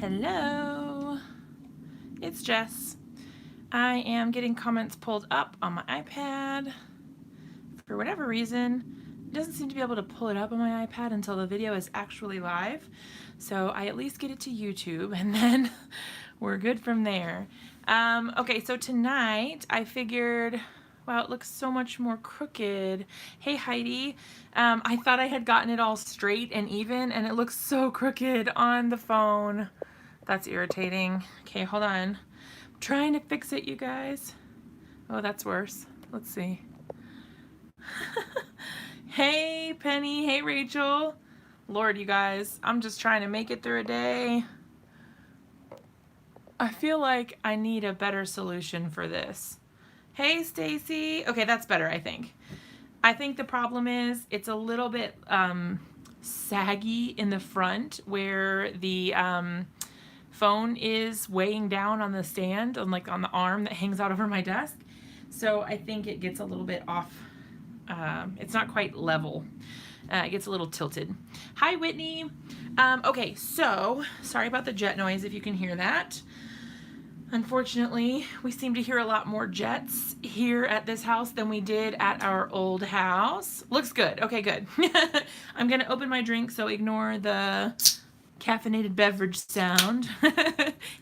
Hello, it's Jess. I am getting comments pulled up on my iPad. For whatever reason, it doesn't seem to be able to pull it up on my iPad until the video is actually live. So I at least get it to YouTube and then we're good from there. Okay, so tonight I figured, wow, it looks so much more crooked. Hey Heidi, I thought I had gotten it all straight and even and it looks so crooked on the phone. That's irritating. Okay, hold on. I'm trying to fix it, you guys. Oh, that's worse. Let's see. Hey, Penny. Hey, Rachel. Lord, you guys, I'm just trying to make it through a day. I feel like I need a better solution for this. Hey, Stacy. Okay, that's better, I think. I think the problem is it's a little bit saggy in the front where the phone is weighing down on the stand, on the arm that hangs out over my desk. So I think it gets a little bit off. It's not quite level. It gets a little tilted. Hi, Whitney. Okay, so sorry about the jet noise if you can hear that. Unfortunately, we seem to hear a lot more jets here at this house than we did at our old house. Looks good. Okay, good. I'm going to open my drink, so ignore the caffeinated beverage sound.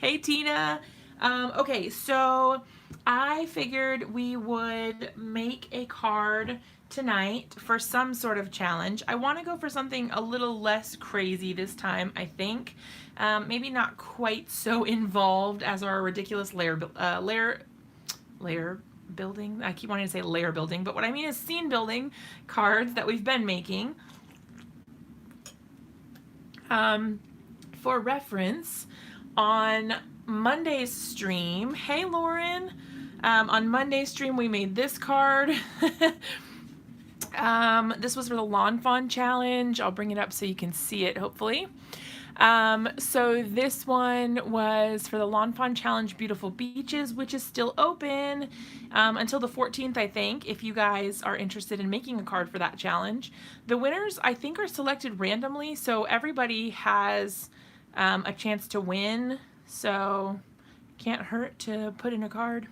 Hey, Tina. Okay, so I figured we would make a card tonight for some sort of challenge. I want to go for something a little less crazy this time, I think. Maybe not quite so involved as our ridiculous layer building. I keep wanting to say layer building, but what I mean is scene building cards that we've been making. For reference, on Monday's stream, hey Lauren, on Monday's stream we made this card. This was for the Lawn Fawn Challenge. I'll bring it up so you can see it, hopefully. So this one was for the Lawn Fawn Challenge Beautiful Beaches, which is still open until the 14th, I think, if you guys are interested in making a card for that challenge. The winners, I think, are selected randomly, so everybody has a chance to win, so can't hurt to put in a card.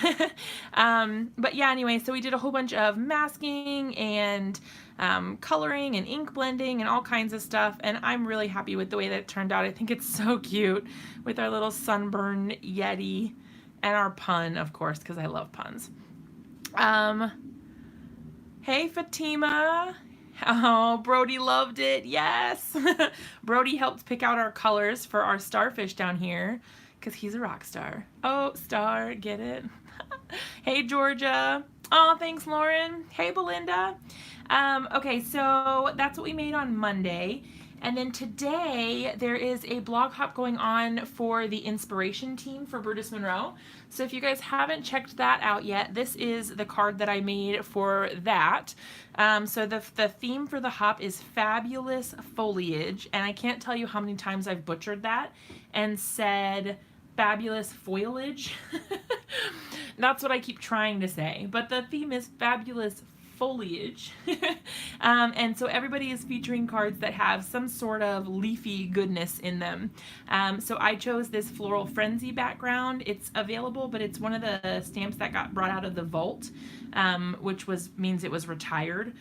But yeah, anyway, so we did a whole bunch of masking and coloring and ink blending and all kinds of stuff, and I'm really happy with the way that it turned out. I think it's so cute with our little sunburn Yeti and our pun, of course, because I love puns. Hey, Fatima. Oh, Brody loved it. Yes. Brody helped pick out our colors for our starfish down here because he's a rock star. Oh, star, get it? Hey, Georgia. Oh, thanks, Lauren. Hey, Belinda. Okay, so that's what we made on Monday. And then today there is a blog hop going on for the inspiration team for Brutus Monroe. So if you guys haven't checked that out yet, this is the card that I made for that. So the theme for the hop is fabulous foliage, and I can't tell you how many times I've butchered that and said fabulous foliage. That's what I keep trying to say, but the theme is fabulous foliage. And so everybody is featuring cards that have some sort of leafy goodness in them. So I chose this Floral Frenzy background. It's available, but it's one of the stamps that got brought out of the vault, which means it was retired.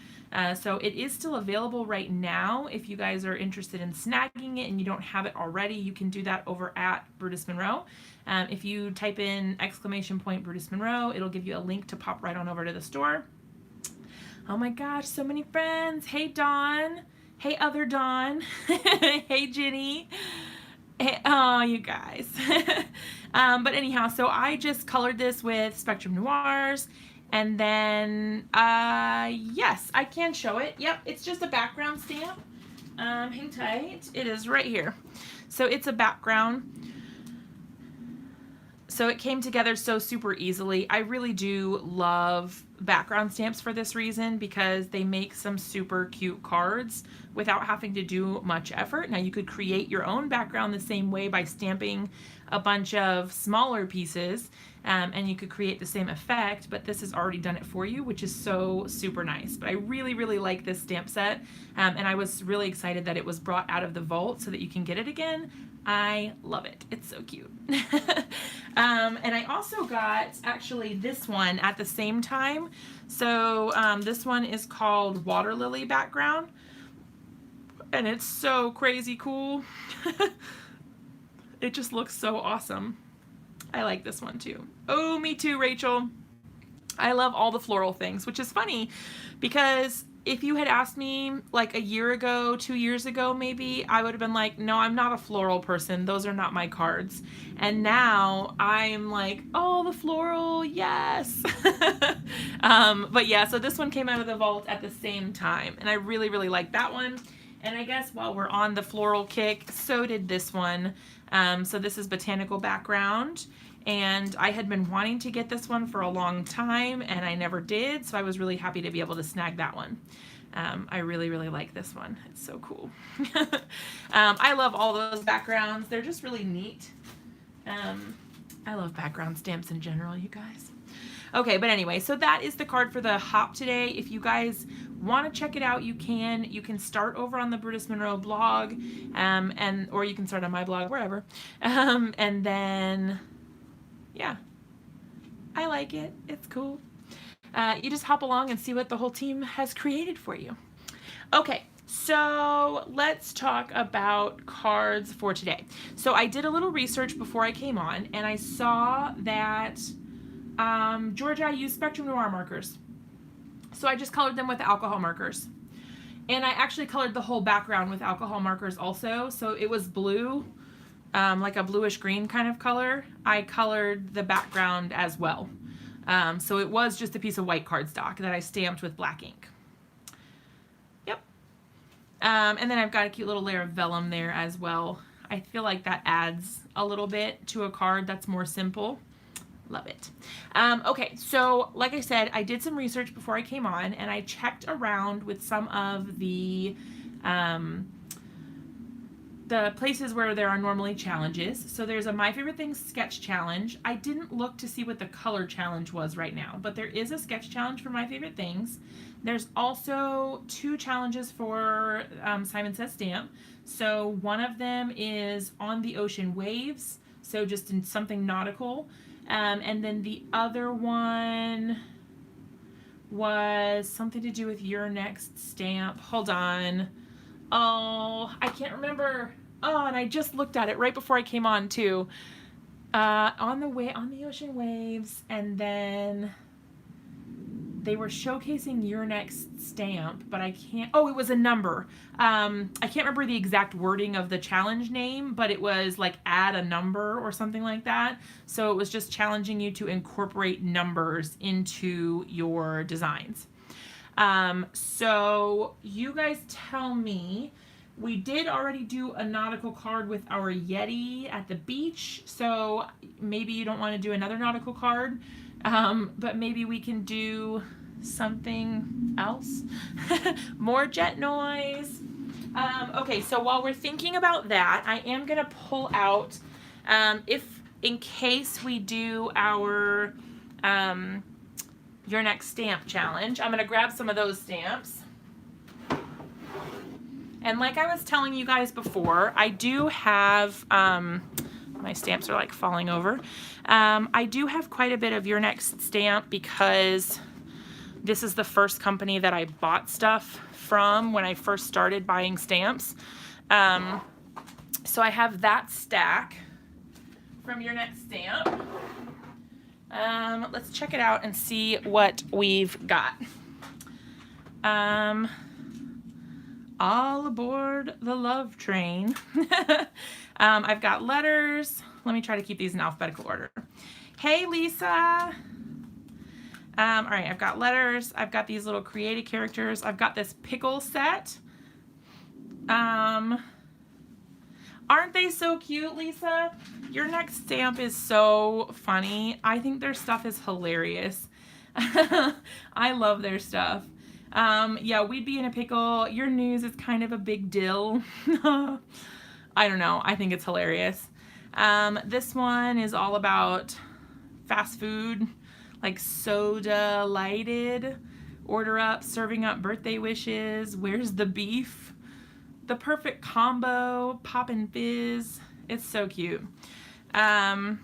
So it is still available right now. If you guys are interested in snagging it and you don't have it already, you can do that over at Brutus Monroe. If you type in !! Brutus Monroe, it'll give you a link to pop right on over to the store. Oh my gosh, so many friends. Hey, Dawn. Hey, other Dawn. Hey, Ginny. Hey, oh, you guys. But anyhow, so I just colored this with Spectrum Noirs. And then, yes, I can show it. Yep, it's just a background stamp. Hang tight. It is right here. So it's a background. So it came together so super easily. I really do love background stamps for this reason because they make some super cute cards without having to do much effort. Now you could create your own background the same way by stamping a bunch of smaller pieces, and you could create the same effect, but this has already done it for you, which is so super nice. But I really, really like this stamp set, and I was really excited that it was brought out of the vault so that you can get it again. I love it. It's so cute. And I also got actually this one at the same time. So this one is called Water Lily Background. And it's so crazy cool. It just looks so awesome. I like this one too. Oh, me too, Rachel. I love all the floral things, which is funny because if you had asked me like a year ago, 2 years ago maybe, I would have been like, no, I'm not a floral person. Those are not my cards. And now I'm like, oh, the floral, yes. But yeah, so this one came out of the vault at the same time. And I really, really like that one. And I guess while we're on the floral kick, so did this one. So this is Botanical Background. And I had been wanting to get this one for a long time and I never did, so I was really happy to be able to snag that one. I really, really like this one. It's so cool. I love all those backgrounds. They're just really neat. I love background stamps in general, you guys. Okay, but anyway, so that is the card for the hop today. If you guys want to check it out, you can. You can start over on the Brutus Monroe blog, or you can start on my blog, wherever. And then... yeah, I like it. It's cool. You just hop along and see what the whole team has created for you. Okay, so let's talk about cards for today. So I did a little research before I came on, and I saw that Georgia used Spectrum Noir markers. So I just colored them with alcohol markers. And I actually colored the whole background with alcohol markers also. So it was blue. Like a bluish green kind of color. I colored the background as well. So it was just a piece of white cardstock that I stamped with black ink. Yep. And then I've got a cute little layer of vellum there as well. I feel like that adds a little bit to a card that's more simple. Love it. Okay, so like I said, I did some research before I came on and I checked around with some of the places where there are normally challenges. So there's a My Favorite Things sketch challenge. I didn't look to see what the color challenge was right now, but there is a sketch challenge for My Favorite Things. There's also 2 challenges for Simon Says Stamp. So one of them is On the Ocean Waves, so just in something nautical. And then the other one was something to do with Your Next Stamp. Hold on. Oh, I can't remember. Oh, and I just looked at it right before I came on too. On the Ocean Waves, and then they were showcasing Your Next Stamp, but I can't. Oh, it was a number. I can't remember the exact wording of the challenge name, but it was like add a number or something like that. So it was just challenging you to incorporate numbers into your designs. So you guys tell me. We did already do a nautical card with our Yeti at the beach, so maybe you don't want to do another nautical card, but maybe we can do something else. More jet noise. Okay, so while we're thinking about that, I am going to pull out, in case we do our Your Next Stamp challenge, I'm going to grab some of those stamps. And like I was telling you guys before, I do have, my stamps are like falling over. I do have quite a bit of Your Next Stamp because this is the first company that I bought stuff from when I first started buying stamps. So I have that stack from Your Next Stamp. Let's check it out and see what we've got. All aboard the love train. I've got letters. Let me try to keep these in alphabetical order. Hey, Lisa. All right, I've got letters. I've got these little creative characters. I've got this pickle set. Aren't they so cute, Lisa? Your Next Stamp is so funny. I think their stuff is hilarious. I love their stuff. Yeah, we'd be in a pickle. Your news is kind of a big deal. I don't know. I think it's hilarious. This one is all about fast food, like soda lighted, order up, serving up birthday wishes, where's the beef, the perfect combo, pop and fizz, It's so cute. Um,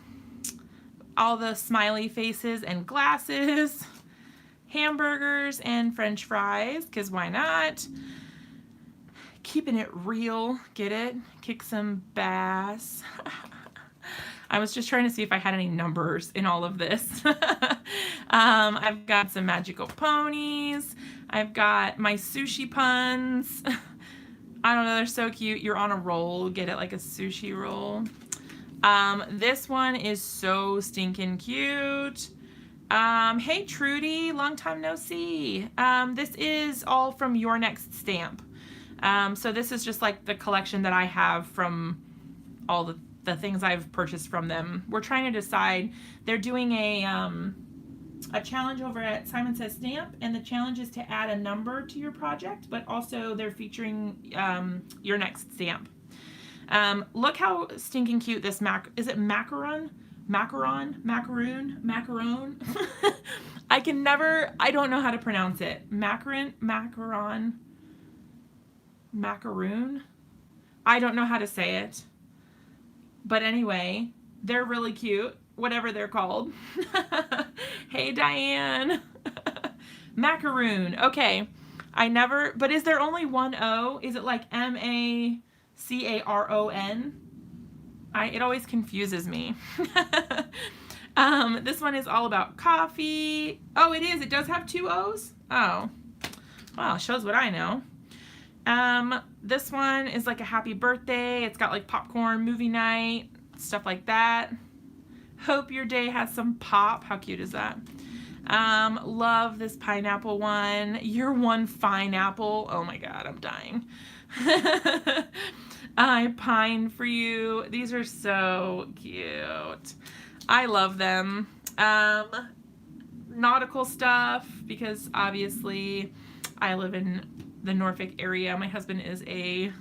all the smiley faces and glasses, hamburgers and french fries, because why not? Keeping it real, get it? Kick some bass. I was just trying to see if I had any numbers in all of this. I've got some magical ponies. I've got my sushi puns. I don't know, they're so cute. You're on a roll, get it, like a sushi roll. This one is so stinking cute. Hey Trudy, long time no see. This is all from Your Next Stamp. So this is just like the collection that I have from all the things I've purchased from them. We're trying to decide. They're doing a challenge over at Simon Says Stamp, and the challenge is to add a number to your project, but also they're featuring Your Next Stamp. Look how stinking cute this is it macaron? Macaroon? I don't know how to pronounce it. Macaron? I don't know how to say it. But anyway, they're really cute, whatever they're called. Hey, Diane. Macaroon. Okay. But is there only one O? Is it like Macaron? It always confuses me. This one is all about coffee. Oh, it is. It does have two O's? Oh. Well, shows what I know. This one is like a happy birthday. It's got like popcorn, movie night, stuff like that. Hope your day has some pop. How cute is that? Love this pineapple one. You're one fine apple. Oh my God, I'm dying. I pine for you. These are so cute. I love them. Nautical stuff, because obviously I live in the Norfolk area. My husband is a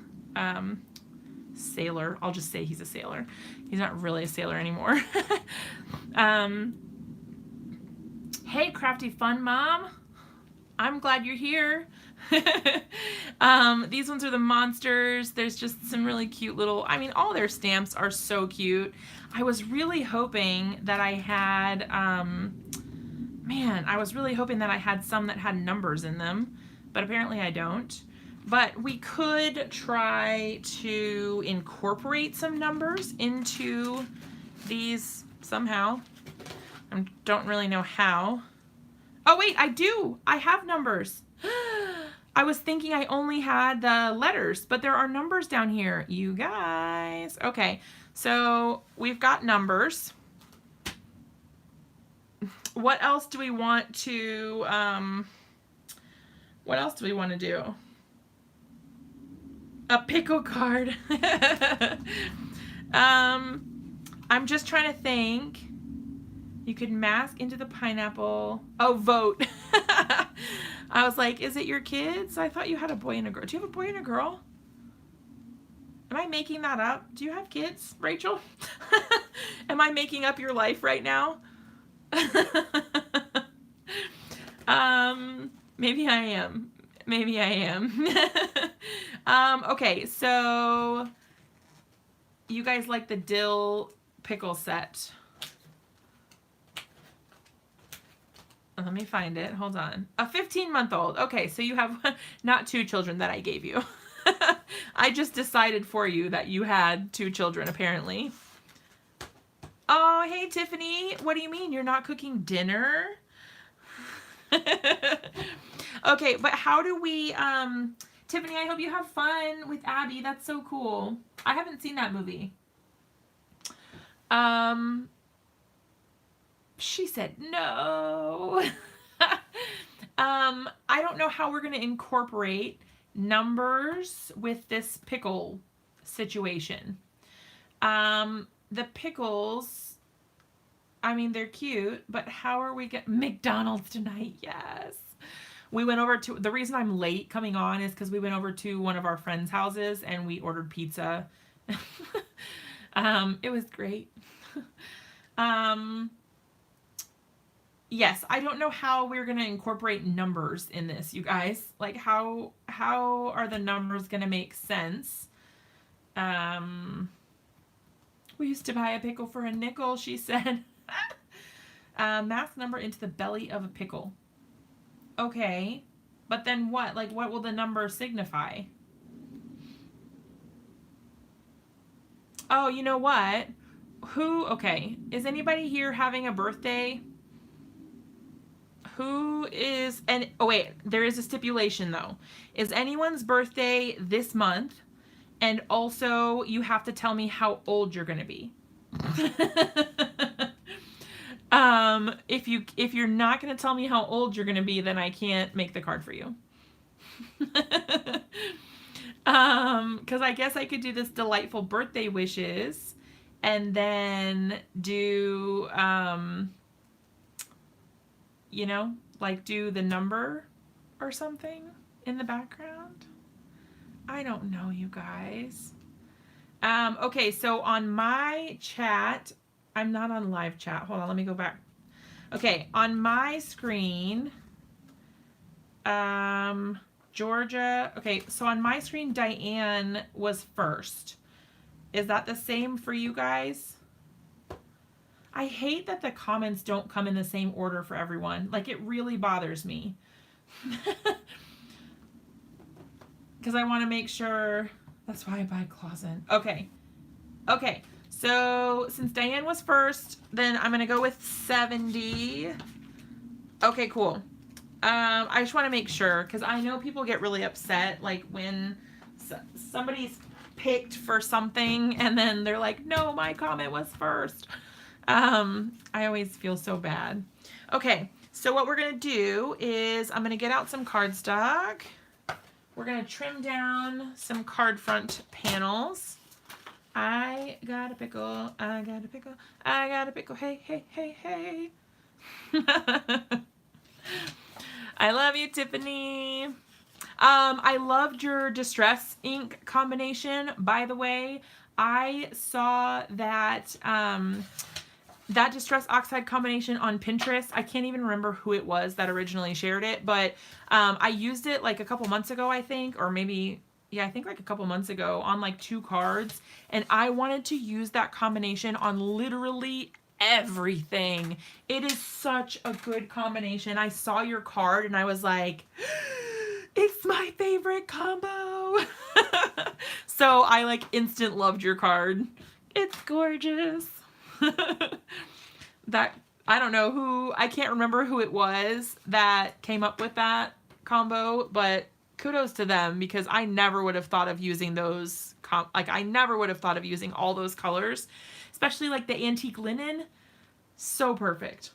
sailor. I'll just say he's a sailor. He's not really a sailor anymore. Hey, Crafty Fun Mom. I'm glad you're here. These ones are the monsters. There's just some really cute little, all their stamps are so cute. I was really hoping that I had, I was really hoping that I had some that had numbers in them, but apparently I don't. But we could try to incorporate some numbers into these somehow. I don't really know how. Oh wait, I do. I have numbers. I was thinking I only had the letters, but there are numbers down here, you guys. Okay, so we've got numbers. What else do we want to, do? A pickle card. I'm just trying to think. You could mask into the pineapple. Oh, vote. I was like, is it your kids? I thought you had a boy and a girl. Do you have a boy and a girl? Am I making that up? Do you have kids, Rachel? Am I making up your life right now? Maybe I am. Okay, so you guys like the dill pickle set. Let me find it. Hold on. A 15-month-old. Okay, so you have not 2 children that I gave you. I just decided for you that you had 2 children, apparently. Oh, hey, Tiffany. What do you mean? You're not cooking dinner? Okay, but how do we... Tiffany, I hope you have fun with Abby. That's so cool. I haven't seen that movie. She said no. I don't know how we're going to incorporate numbers with this pickle situation. The pickles, they're cute, but how are we getting McDonald's tonight? Yes. We went over to, the reason I'm late coming on is because we went over to one of our friends' houses and we ordered pizza. It was great. Yes, I don't know how we're going to incorporate numbers in this, you guys. Like, how are the numbers going to make sense? We used to buy a pickle for a nickel, she said. Mass number into the belly of a pickle. Okay. But then what? Like, what will the number signify? Oh, you know what? Okay. Is anybody here having a birthday? Who is, and oh wait, there is a stipulation though. Is anyone's birthday this month? And also, you have to tell me how old you're gonna be. If you're not gonna tell me how old you're gonna be, then I can't make the card for you. Because I guess I could do this delightful birthday wishes, and then do you know, like do the number or something in the background. I don't know, you guys. Okay, so on my chat, I'm not on live chat. Hold on, let me go back. Okay, on my screen, Georgia. Okay, so on my screen, Diane was first. Is that the same for you guys? I hate that the comments don't come in the same order for everyone. Like, it really bothers me. Because I want to make sure. That's why I buy Clausen. Okay. Okay. So, since Diane was first, then I'm going to go with 70. Okay, cool. I just want to make sure, because I know people get really upset, like, when somebody's picked for something, and then they're like, no, my comment was first. I always feel so bad. Okay, so what we're going to do is I'm going to get out some cardstock. We're going to trim down some card front panels. I got a pickle, I got a pickle, I got a pickle, hey, hey, hey, hey. I love you, Tiffany. I loved your Distress ink combination, by the way. I saw that that Distress Oxide combination on Pinterest. I can't even remember who it was that originally shared it, but I used it like a couple months ago, I think, or maybe, yeah, I think like a couple months ago on like 2 cards, and I wanted to use that combination on literally everything. It is such a good combination. I saw your card and I was like, it's my favorite combo. So I like instant loved your card. It's gorgeous. That, I don't know who, I can't remember who it was that came up with that combo, but kudos to them, because I never would have thought of using those, I never would have thought of using all those colors, especially like the antique linen. So perfect.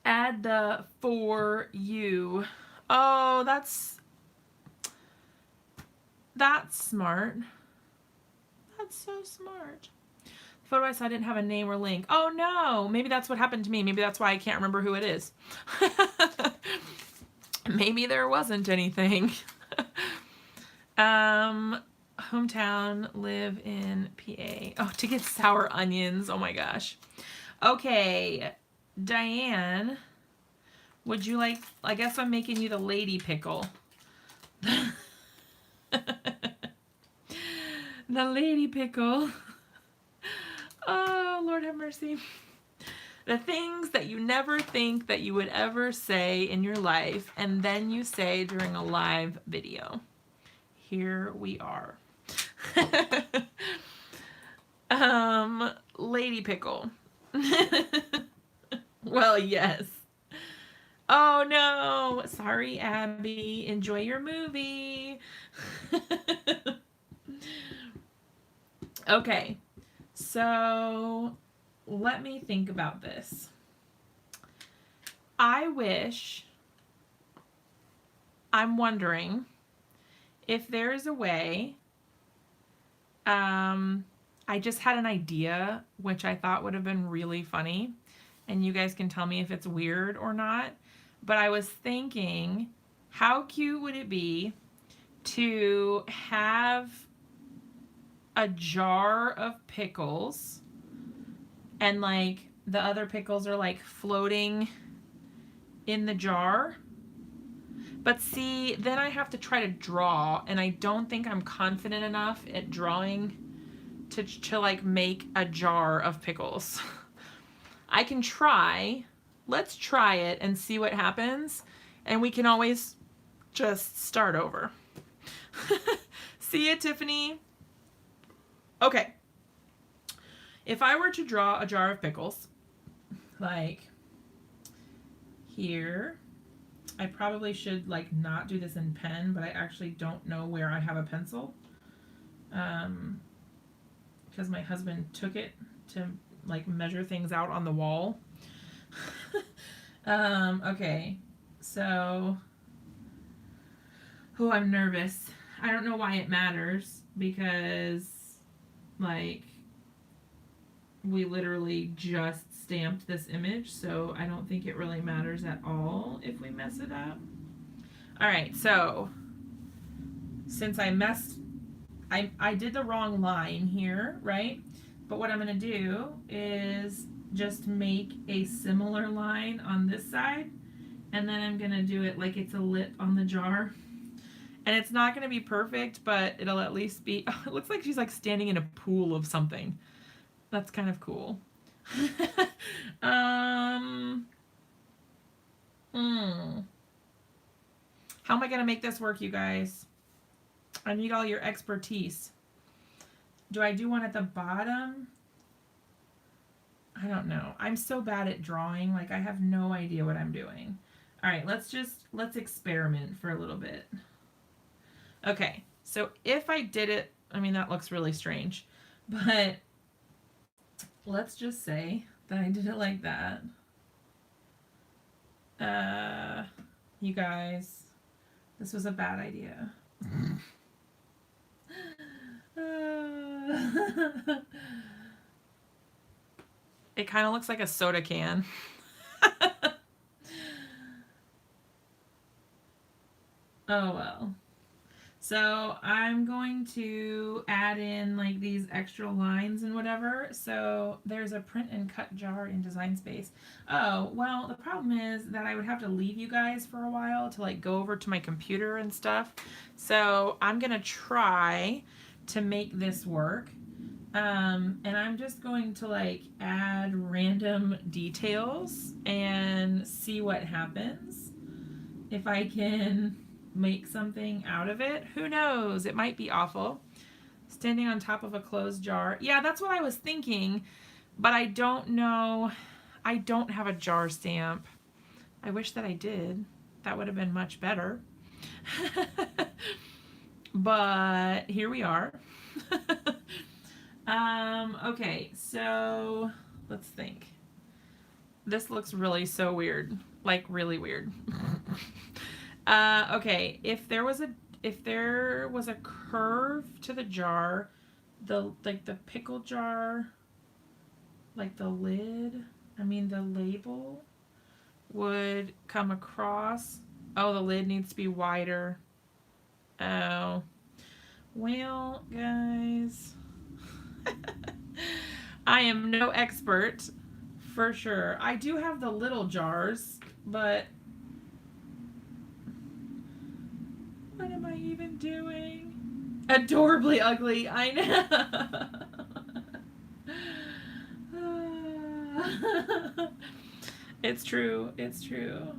Add the for you. Oh, that's smart. That's so smart. The photo I saw didn't have a name or link. Oh no, maybe that's what happened to me. Maybe that's why I can't remember who it is. Maybe there wasn't anything. Hometown, live in PA. Oh, to get sour onions. Oh my gosh. Okay, Diane, would you like, I guess I'm making you the lady pickle. The lady pickle. Oh, Lord have mercy. The things that you never think that you would ever say in your life, and then you say during a live video. Here we are. Lady pickle. Well, yes. Oh no. Sorry, Abby. Enjoy your movie. Okay. So let me think about this. I'm wondering if there's a way, I just had an idea, which I thought would have been really funny, and you guys can tell me if it's weird or not, but I was thinking, how cute would it be to have a jar of pickles, and like the other pickles are like floating in the jar, But see, then I have to try to draw, and I don't think I'm confident enough at drawing to like make a jar of pickles. I can try. Let's try it and see what happens, and we can always just start over. See ya, Tiffany. Okay. If I were to draw a jar of pickles, like here, I probably should like not do this in pen, but I actually don't know where I have a pencil. Because my husband took it to like measure things out on the wall. Okay, so, oh, I'm nervous. I don't know why it matters, because like we literally just stamped this image, so I don't think it really matters at all if we mess it up. All right, so since I did the wrong line here, right? But what I'm gonna do is just make a similar line on this side, and then I'm gonna do it like it's a lip on the jar. And it's not gonna be perfect, but it'll at least be, oh, it looks like she's like standing in a pool of something. That's kind of cool. How am I gonna make this work, you guys? I need all your expertise. Do I do one at the bottom? I don't know. I'm so bad at drawing. Like, I have no idea what I'm doing. All right, let's experiment for a little bit. Okay, so if I did it, I mean, that looks really strange, but let's just say that I did it like that. You guys, this was a bad idea. It kind of looks like a soda can. Oh well. So I'm going to add in like these extra lines and whatever. So there's a print and cut jar in Design Space. Oh, well, the problem is that I would have to leave you guys for a while to like go over to my computer and stuff. So I'm going to try to make this work. And I'm just going to like add random details and see what happens. If I can make something out of it, who knows? It might be awful. Standing on top of a closed jar. Yeah, that's what I was thinking, but I don't know. I don't have a jar stamp. I wish that I did. That would have been much better. But here we are. Okay, so let's think. This looks really so weird. Like really weird. Okay, if there was a curve to the jar, the pickle jar, like the lid, I mean the label would come across. Oh, the lid needs to be wider. Oh. Well, guys, I am no expert for sure. I do have the little jars, but what am I even doing? Adorably ugly, I know. It's true, it's true.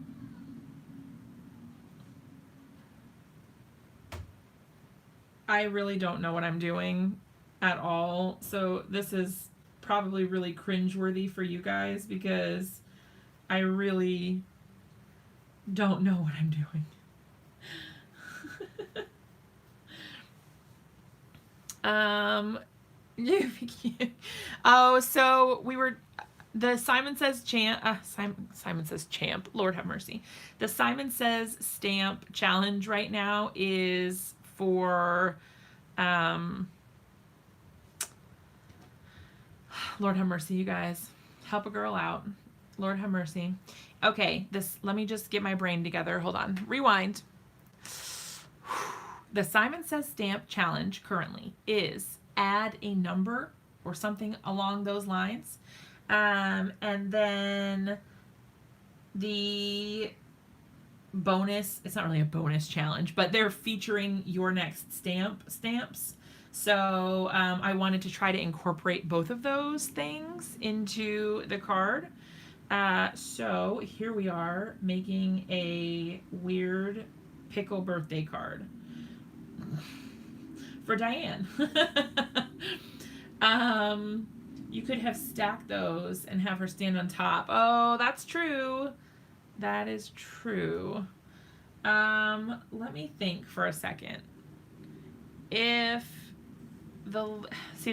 I really don't know what I'm doing at all, so this is probably really cringeworthy for you guys because I really don't know what I'm doing. Oh, so we were the Simon Says Champ, Lord have mercy. The Simon Says Stamp challenge right now is for Lord have mercy, you guys. Help a girl out. Lord have mercy. Okay, let me just get my brain together. Hold on. Rewind. The Simon Says Stamp challenge currently is add a number or something along those lines. And then the bonus, it's not really a bonus challenge, but they're featuring Your Next stamps. So I wanted to try to incorporate both of those things into the card. So here we are making a weird pickle birthday card for Diane. You could have stacked those and have her stand on top. Oh, that's true. That is true. Let me think for a second. If the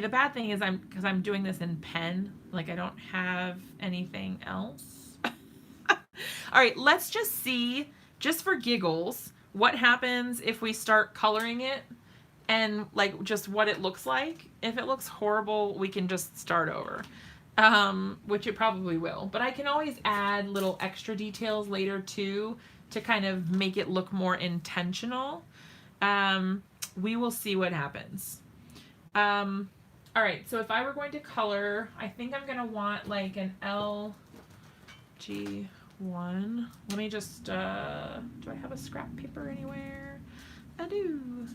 bad thing is because I'm doing this in pen, like I don't have anything else. All right, let's just see, just for giggles, what happens if we start coloring it and like just what it looks like. If it looks horrible, we can just start over. Which it probably will, but I can always add little extra details later too to kind of make it look more intentional. We will see what happens. All right, so if I were going to color, I think I'm gonna want like an LG1. Let me just, do I have a scrap paper anywhere? I do.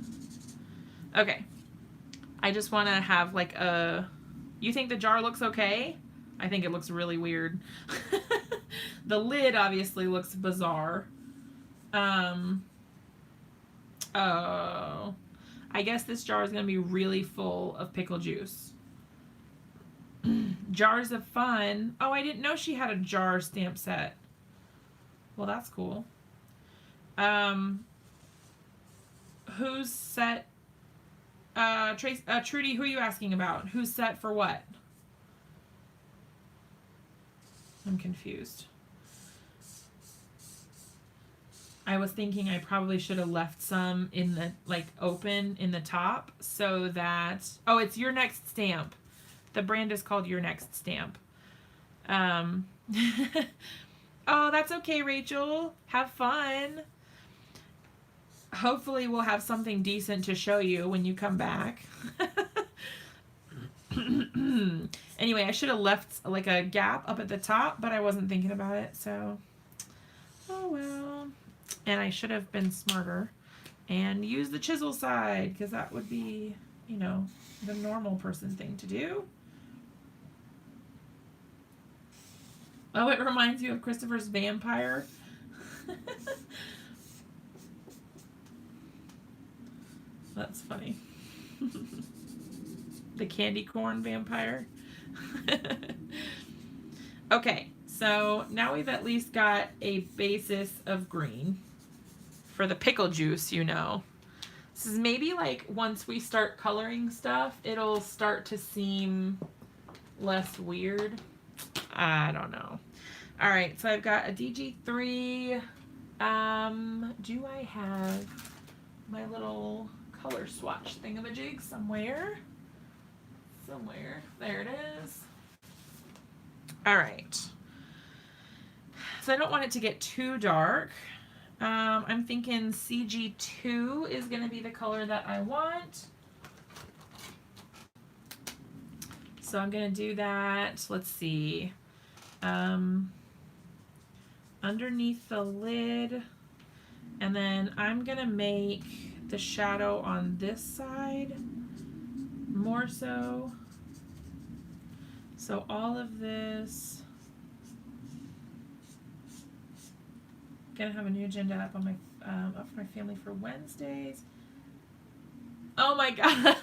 Okay. I just want to have like a, you think the jar looks okay? I think it looks really weird. The lid obviously looks bizarre. Oh, I guess this jar is going to be really full of pickle juice. Jars of Fun. Oh, I didn't know she had a jar stamp set. Well, that's cool. Who's set? Trudy, who are you asking about? Who's set for what? I'm confused. I was thinking I probably should have left some in the, like, open in the top so that, oh, it's Your Next Stamp. The brand is called Your Next Stamp. Oh, that's okay, Rachel. Have fun. Hopefully we'll have something decent to show you when you come back. Anyway, I should have left like a gap up at the top, but I wasn't thinking about it, so oh well. And I should have been smarter and used the chisel side, because that would be, you know, the normal person thing to do. Oh, it reminds you of Christopher's vampire. That's funny. The candy corn vampire. Okay, so now we've at least got a basis of green for the pickle juice, you know. This is maybe like once we start coloring stuff, it'll start to seem less weird. I don't know. All right, so I've got a DG3. Do I have my little color swatch thingamajig somewhere? There it is. All right. So I don't want it to get too dark. I'm thinking CG2 is going to be the color that I want. So I'm going to do that. Let's see. Underneath the lid. And then I'm going to make the shadow on this side more so. So all of this. Gonna have a new agenda up on my up for my family for Wednesdays. Oh my god.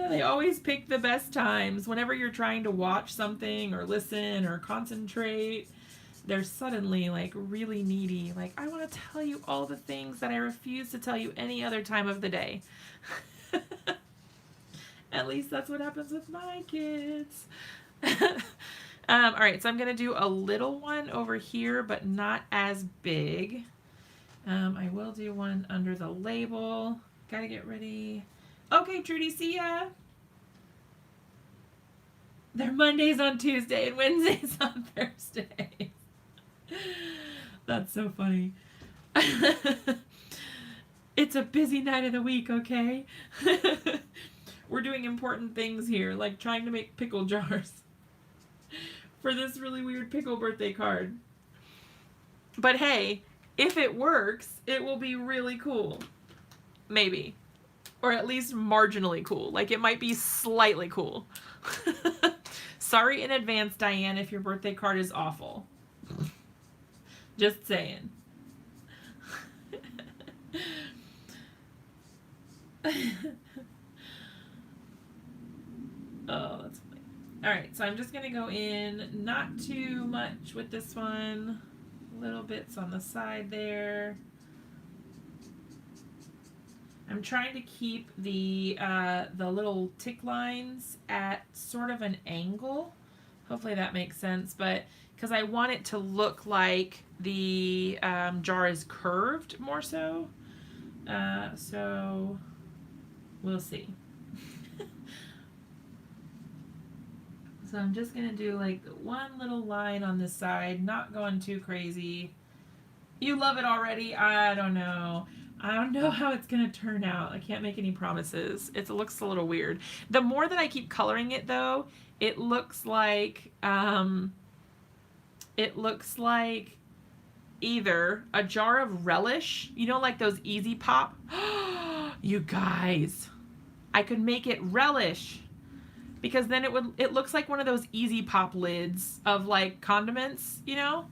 They always pick the best times. Whenever you're trying to watch something or listen or concentrate, they're suddenly like really needy. Like, I want to tell you all the things that I refuse to tell you any other time of the day. At least that's what happens with my kids. All right, so I'm going to do a little one over here, but not as big. I will do one under the label. Gotta get ready. Okay, Trudy, see ya. They're Mondays on Tuesday and Wednesdays on Thursday. That's so funny. It's a busy night of the week, okay? We're doing important things here, like trying to make pickle jars for this really weird pickle birthday card. But hey, if it works, it will be really cool. Maybe. Or at least marginally cool. Like, it might be slightly cool. Sorry in advance, Diane, if your birthday card is awful. Just saying. Oh, that's funny. Alright, so I'm just going to go in not too much with this one. Little bits on the side there. I'm trying to keep the little tick lines at sort of an angle. Hopefully that makes sense, but because I want it to look like the jar is curved more so. So we'll see. So I'm just going to do like one little line on this side, not going too crazy. You love it already? I don't know. I don't know how it's going to turn out. I can't make any promises. It looks a little weird. The more that I keep coloring it though, it looks like either a jar of relish, you know, like those Easy Pop. You guys, I could make it relish, because then it looks like one of those Easy Pop lids of like condiments, you know.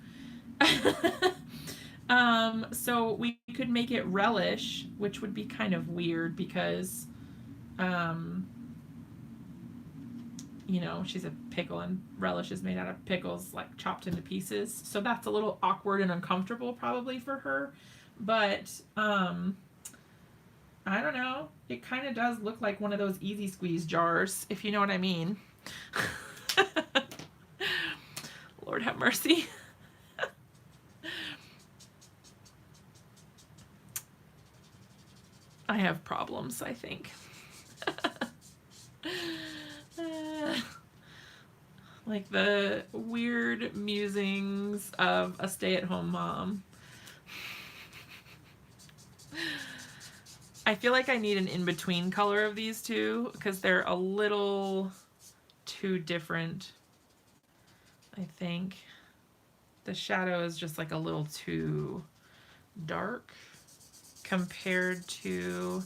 So we could make it relish, which would be kind of weird because, you know, she's a pickle and relish is made out of pickles, like chopped into pieces. So that's a little awkward and uncomfortable probably for her. But, I don't know. It kind of does look like one of those Easy Squeeze jars, if you know what I mean. Lord have mercy. I have problems, I think. Like the weird musings of a stay-at-home mom. I feel like I need an in-between color of these two because they're a little too different, I think. The shadow is just like a little too dark compared to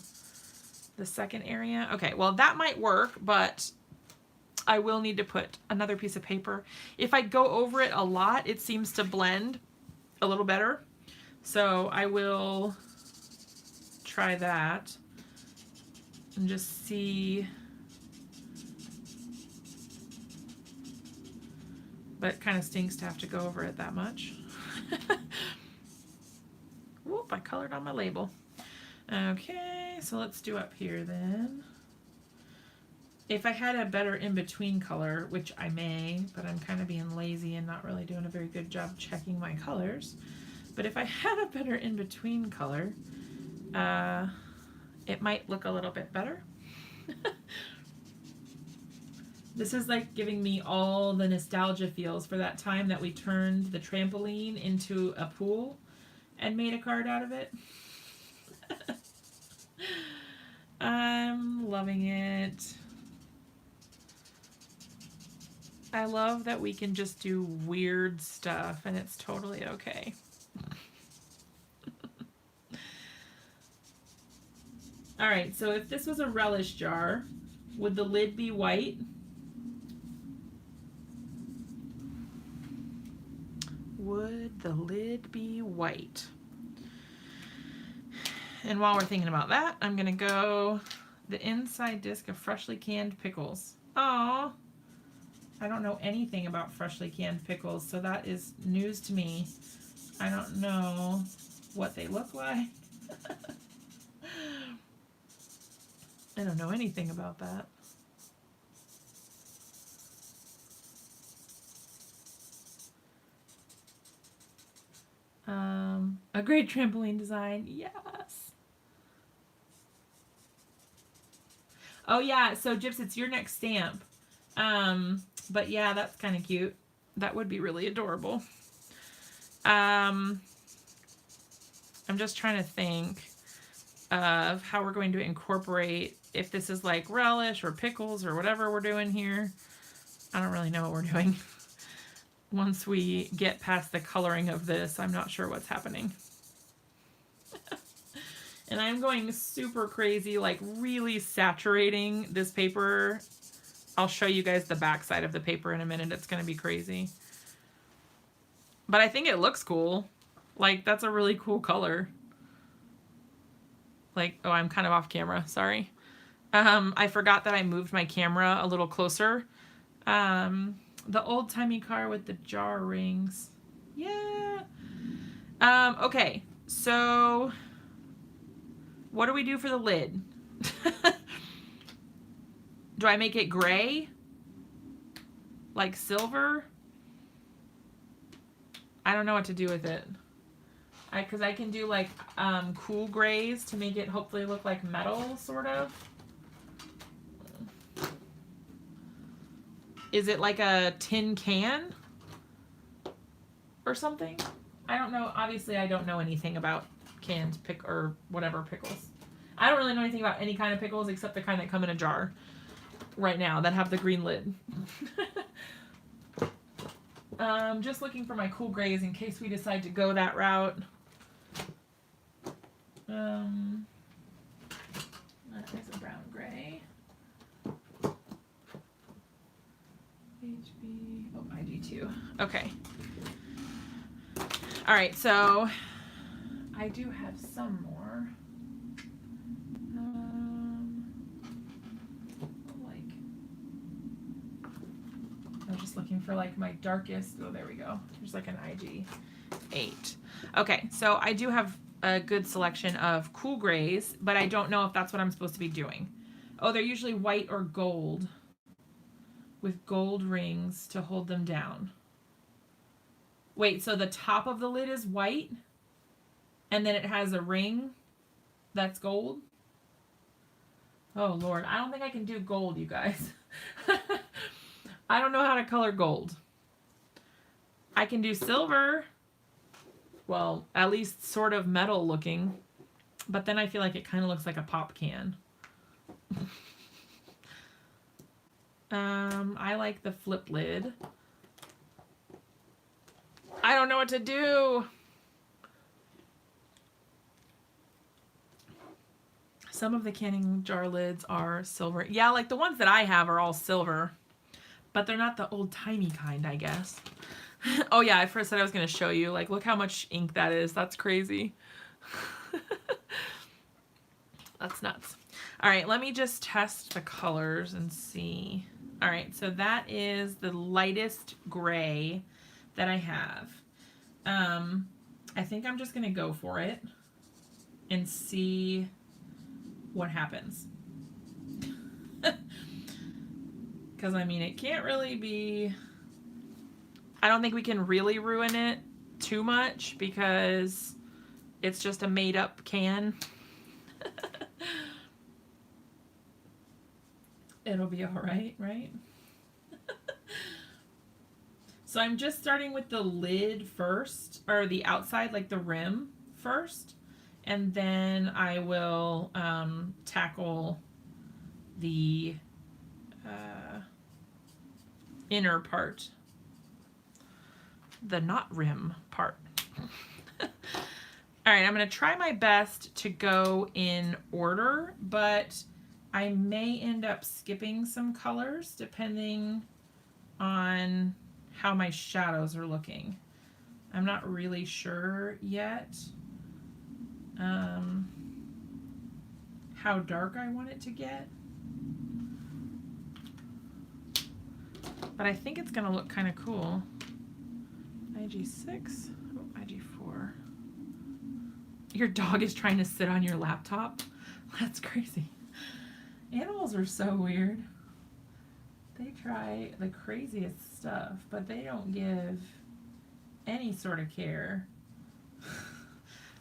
the second area. Okay, well that might work, but I will need to put another piece of paper. If I go over it a lot, it seems to blend a little better. So I will try that and just see. But it kind of stinks to have to go over it that much. Whoop, I colored on my label. Okay, so let's do up here then. If I had a better in-between color, which I may, but I'm kind of being lazy and not really doing a very good job checking my colors. But if I had a better in-between color, it might look a little bit better. This is like giving me all the nostalgia feels for that time that we turned the trampoline into a pool and made a card out of it. I'm loving it. I love that we can just do weird stuff and it's totally okay. All right, so if this was a relish jar, would the lid be white? Would the lid be white? And while we're thinking about that, I'm gonna go the inside disc of freshly canned pickles. Aww. I don't know anything about freshly canned pickles, so that is news to me. I don't know what they look like. I don't know anything about that. A great trampoline design, yes. Oh yeah, so Gyps, it's your next stamp. But yeah, that's kind of cute. That would be really adorable. I'm just trying to think of how we're going to incorporate, if this is like relish or pickles or whatever we're doing here. I don't really know what we're doing. once we get past the coloring of this, I'm not sure what's happening. And I'm going super crazy, like really saturating this paper. I'll show you guys the back side of the paper in a minute. It's going to be crazy. But I think it looks cool. Like, that's a really cool color. Like, oh, I'm kind of off camera. Sorry. I forgot that I moved my camera a little closer. The old-timey car with the jar rings. Yeah. Okay, so what do we do for the lid? Do I make it gray? Like silver? I don't know what to do with it. Because I can do like cool grays to make it hopefully look like metal, sort of. Is it like a tin can or something? I don't know. Obviously, I don't know anything about canned or whatever pickles. I don't really know anything about any kind of pickles except the kind that come in a jar right now that have the green lid. Just looking for my cool grays in case we decide to go that route. That is a brown gray. HB, oh, IG2. Okay. All right, so I do have some more. I was just looking for like my darkest. Oh, there we go. There's like an IG8. Okay, so I do have a good selection of cool grays, but I don't know if that's what I'm supposed to be doing. Oh, they're usually white or gold with gold rings to hold them down. Wait, so the top of the lid is white and then it has a ring that's gold? Oh, Lord. I don't think I can do gold, you guys. I don't know how to color gold. I can do silver. Well, at least sort of metal looking. But then I feel like it kind of looks like a pop can. I like the flip lid. I don't know what to do. Some of the canning jar lids are silver. Yeah, like the ones that I have are all silver. But they're not the old-timey kind, I guess. Oh yeah, I first said I was going to show you. Like, look how much ink that is. That's crazy. That's nuts. All right, let me just test the colors and see. All right, so that is the lightest gray that I have. I think I'm just going to go for it and see what happens. Because, I mean, it can't really be... I don't think we can really ruin it too much because it's just a made-up can. It'll be all right, right? So I'm just starting with the lid first, or the outside, like the rim first, and then I will tackle the inner part, the not rim part. All right, I'm going to try my best to go in order, but I may end up skipping some colors depending on how my shadows are looking. I'm not really sure yet how dark I want it to get. But I think it's going to look kind of cool. IG6, oh, IG4. Your dog is trying to sit on your laptop? That's crazy. Animals are so weird. They try the craziest stuff, but they don't give any sort of care.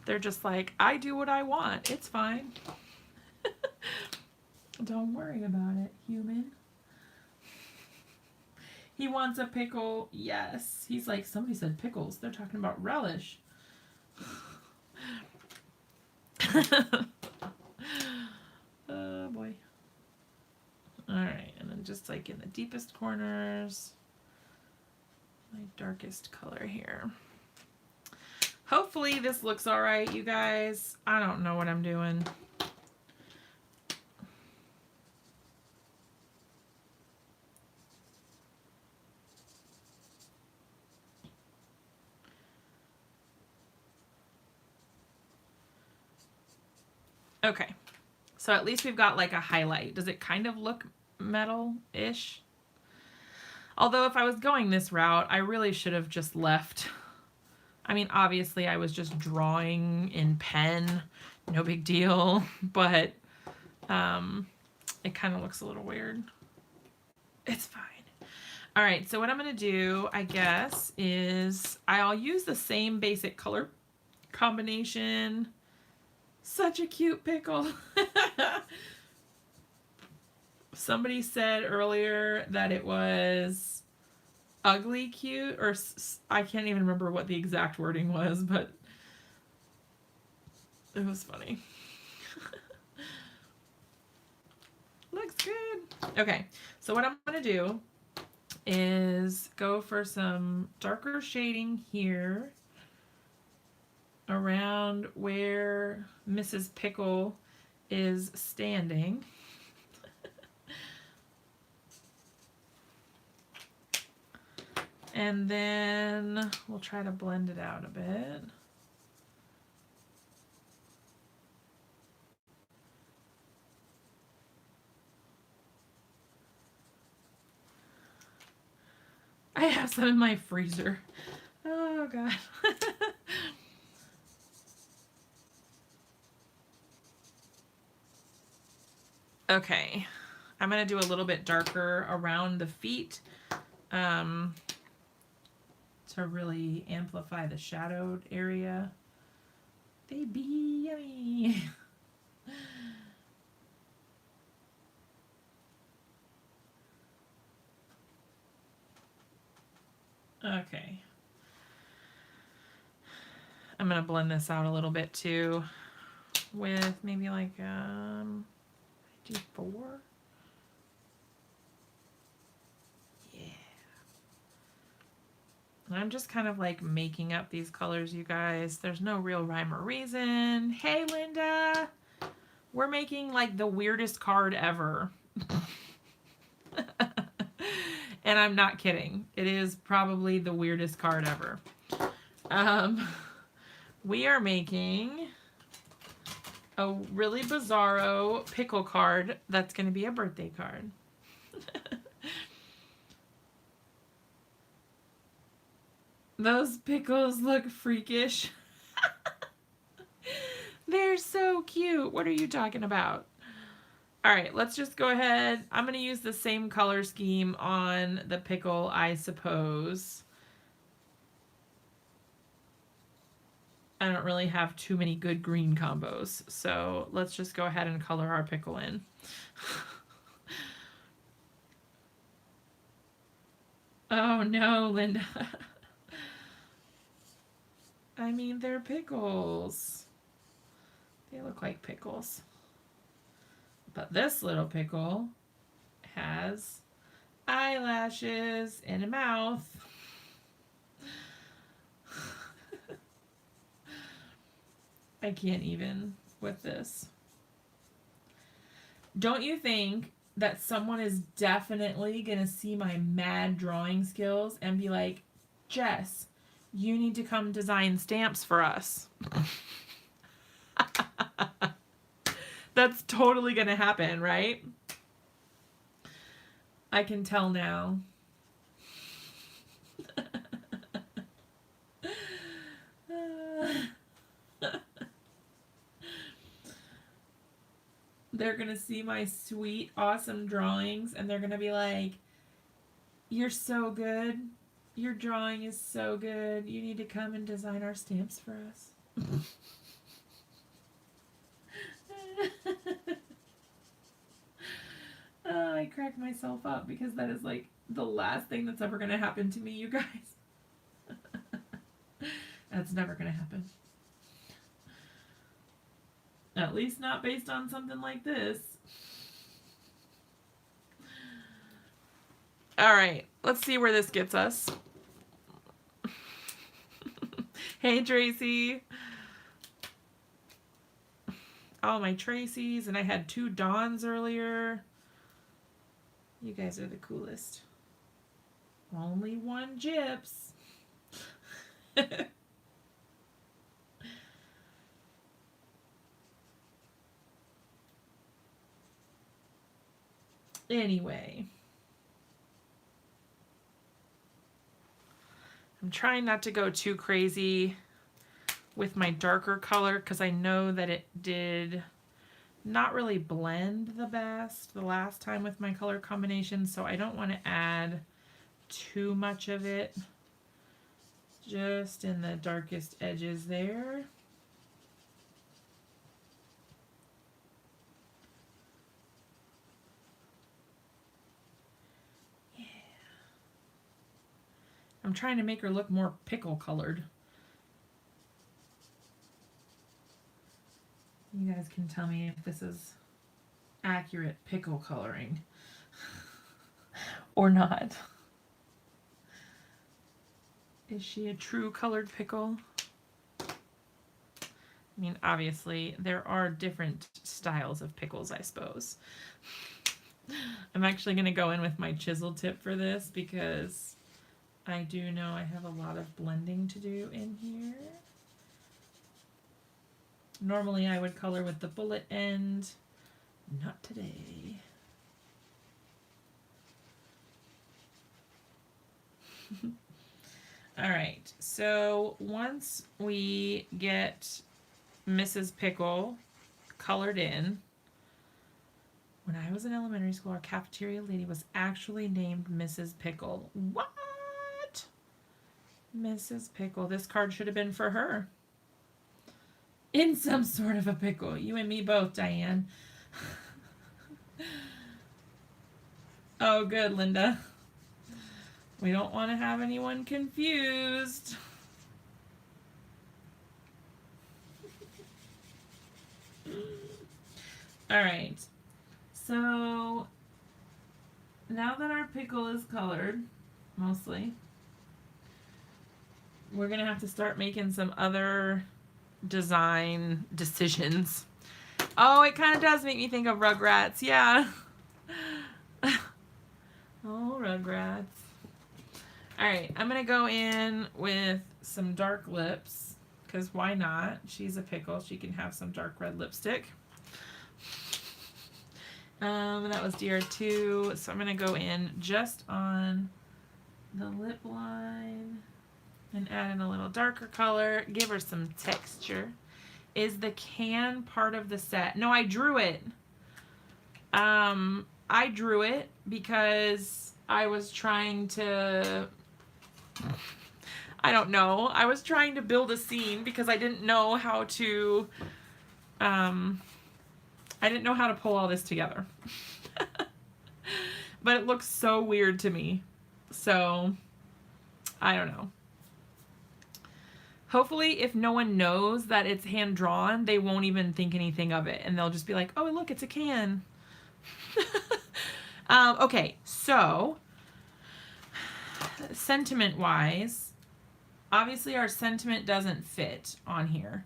They're just like, I do what I want. It's fine. Don't worry about it, human. He wants a pickle. Yes. He's like, somebody said pickles. They're talking about relish. Oh, boy. All right. And then just like in the deepest corners. my darkest color here. Hopefully this looks all right, you guys. I don't know what I'm doing. Okay, so at least we've got like a highlight. Does it kind of look metal-ish? Although if I was going this route, I really should have just left. I mean, obviously I was just drawing in pen, no big deal, but it kind of looks a little weird. It's fine. All right, so what I'm gonna do, I guess, is I'll use the same basic color combination. Such a cute pickle. Somebody said earlier that it was ugly cute, or I can't even remember what the exact wording was, but it was funny. Looks good. Okay, so what I'm gonna do is go for some darker shading here around where Mrs. Pickle is standing. And then we'll try to blend it out a bit. I have some in my freezer. Oh, God. Okay. I'm going to do a little bit darker around the feet to really amplify the shadowed area. Baby, yummy. Okay. I'm going to blend this out a little bit too with maybe like D4. Yeah. And I'm just kind of like making up these colors, you guys. There's no real rhyme or reason. Hey, Linda. We're making like the weirdest card ever. And I'm not kidding. It is probably the weirdest card ever. We are making a really bizarro pickle card that's going to be a birthday card. Those pickles look freakish. They're so cute. What are you talking about? All right, let's just go ahead. I'm going to use the same color scheme on the pickle, I suppose. I don't really have too many good green combos, so let's just go ahead and color our pickle in. Oh no, Linda. I mean, they're pickles. They look like pickles. But this little pickle has eyelashes and a mouth. I can't even with this. Don't you think that someone is definitely going to see my mad drawing skills and be like, Jess, you need to come design stamps for us? That's totally going to happen, right? I can tell now. They're going to see my sweet, awesome drawings, and they're going to be like, you're so good. Your drawing is so good. You need to come and design our stamps for us. I crack myself up because that is like the last thing that's ever going to happen to me, you guys. That's never going to happen. At least not based on something like this. All right, let's see where this gets us. Hey, Tracy. Oh, my Tracys, and I had 2 Dawns earlier. You guys are the coolest. Only 1 gyps. Anyway. I'm trying not to go too crazy with my darker color because I know that it did not really blend the best the last time with my color combination, so I don't want to add too much of it, just in the darkest edges there. Yeah. I'm trying to make her look more pickle colored. You guys can tell me if this is accurate pickle coloring or not. Is she a true colored pickle? I mean, obviously, there are different styles of pickles, I suppose. I'm actually going to go in with my chisel tip for this because I do know I have a lot of blending to do in here. Normally, I would color with the bullet end. Not today. All right, so once we get Mrs. Pickle colored in, when I was in elementary school, our cafeteria lady was actually named Mrs. Pickle. What? Mrs. Pickle. This card should have been for her. In some sort of a pickle. You and me both, Diane. Oh, good, Linda. We don't want to have anyone confused. All right. So now that our pickle is colored, mostly, we're going to have to start making some other design decisions. Oh, it kind of does make me think of Rugrats. Yeah. Oh, Rugrats. All right, I'm going to go in with some dark lips, because why not? She's a pickle. She can have some dark red lipstick. That was DR2, so I'm going to go in just on the lip line and add in a little darker color. Give her some texture. Is the can part of the set? No, I drew it. I drew it because I was trying to... I don't know. I was trying to build a scene because I didn't know how to... I didn't know how to pull all this together. But it looks so weird to me. So, I don't know. Hopefully, if no one knows that it's hand-drawn, they won't even think anything of it. And they'll just be like, oh, look, it's a can. Okay, so, sentiment-wise, obviously our sentiment doesn't fit on here.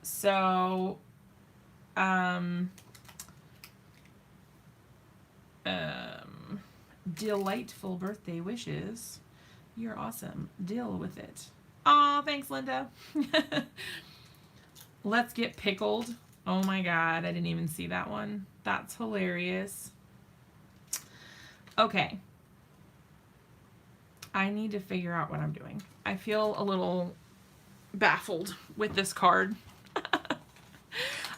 So, delightful birthday wishes. You're awesome. Deal with it. Aw, thanks, Linda. Let's get pickled. Oh my god, I didn't even see that one. That's hilarious. Okay. I need to figure out what I'm doing. I feel a little baffled with this card.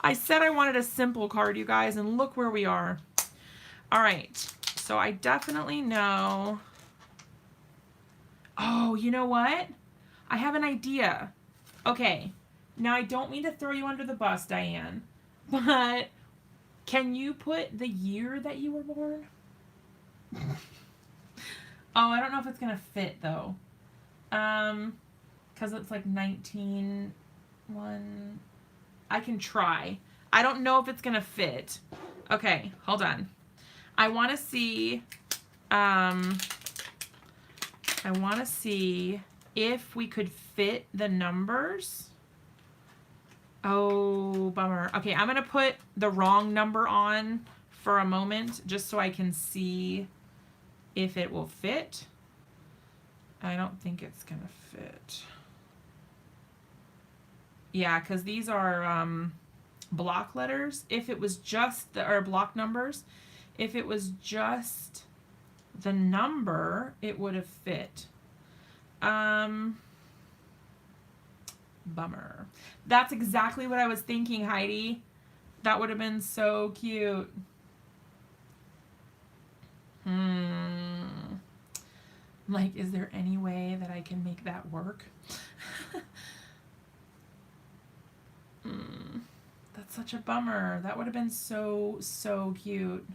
I said I wanted a simple card, you guys, and look where we are. All right. So I definitely know... Oh, you know what? I have an idea. Okay. Now, I don't mean to throw you under the bus, Diane, but can you put the year that you were born? Oh, I don't know if it's going to fit, though. Because it's like 19... I can try. I don't know if it's going to fit. Okay, hold on. I want to see... I want to see if we could fit the numbers. Oh, bummer. Okay, I'm going to put the wrong number on for a moment just so I can see if it will fit. I don't think it's going to fit. Yeah, because these are block letters. If it was just the, or block numbers, if it was just the number, it would have fit. Bummer. That's exactly what I was thinking, Heidi. That would have been so cute. Like, is there any way that I can make that work? That's such a bummer. That would have been so, so cute.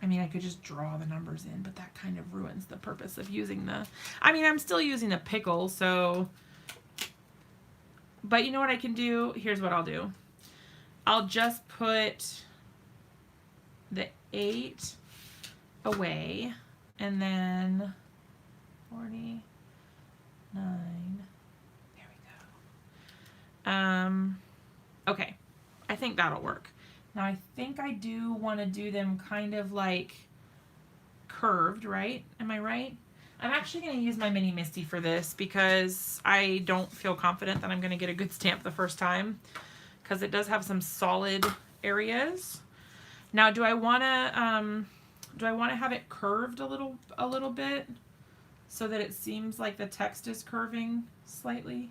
I mean, I could just draw the numbers in, but that kind of ruins the purpose of using the... I mean, I'm still using a pickle, so... But you know what I can do? Here's what I'll do. I'll just put the 8 away, and then 49. There we go. Okay. I think that'll work. Now, I think I do want to do them kind of like curved, right? Am I right? I'm actually going to use my Mini Misty for this because I don't feel confident that I'm going to get a good stamp the first time because it does have some solid areas. Now, do I want to have it curved a little bit so that it seems like the text is curving slightly?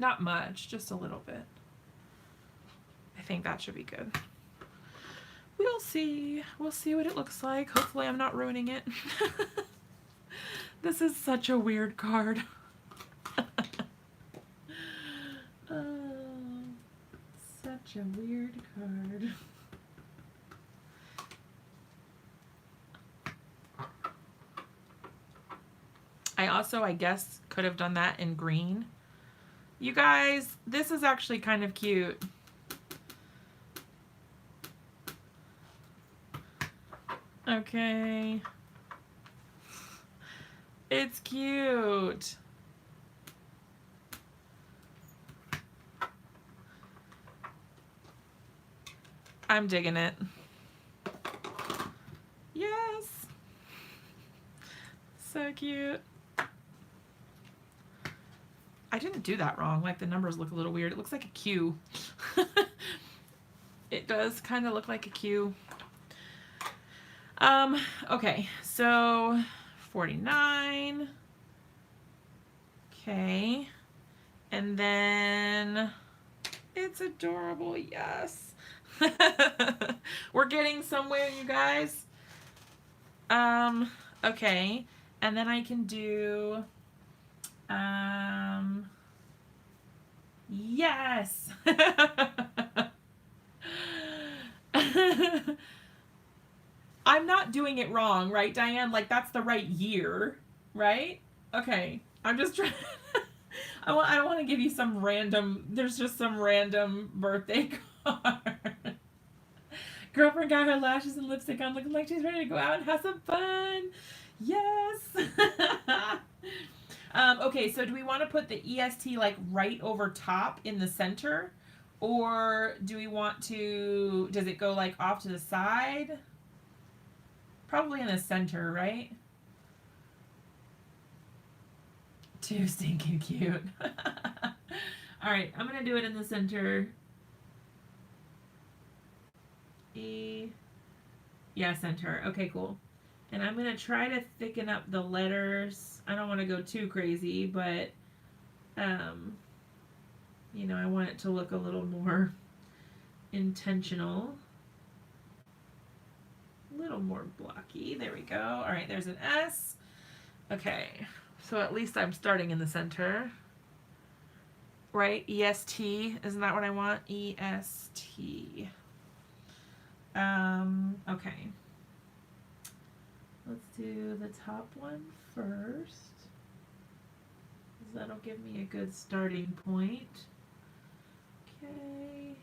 Not much, just a little bit. I think that should be good. We'll see. We'll see what it looks like. Hopefully I'm not ruining it. This is such a weird card. Such a weird card. I also, I guess, could have done that in green. You guys, this is actually kind of cute. Okay. It's cute. I'm digging it. Yes. So cute. I didn't do that wrong. Like, the numbers look a little weird. It looks like a Q. It does kind of look like a Q. Okay, so 49. Okay. And then it's adorable. Yes. We're getting somewhere, you guys. Okay. And then I can do yes. I'm not doing it wrong, right, Diane? Like, that's the right year, right? Okay. I'm just trying. I don't want to give you some random, there's just some random birthday card. Girlfriend got her lashes and lipstick on looking like she's ready to go out and have some fun. Yes. Okay, so do we want to put the EST like right over top in the center? Or do we want to, does it go like off to the side? Probably in the center, right? Too stinking cute. All right, I'm going to do it in the center. Yeah, center. Okay, cool. And I'm going to try to thicken up the letters. I don't want to go too crazy, but, you know, I want it to look a little more intentional. A little more blocky. There we go. All right, there's an S. Okay, so at least I'm starting in the center. Right? EST. Isn't that what I want? EST. Okay. Let's do the top one first. That'll give me a good starting point. Okay.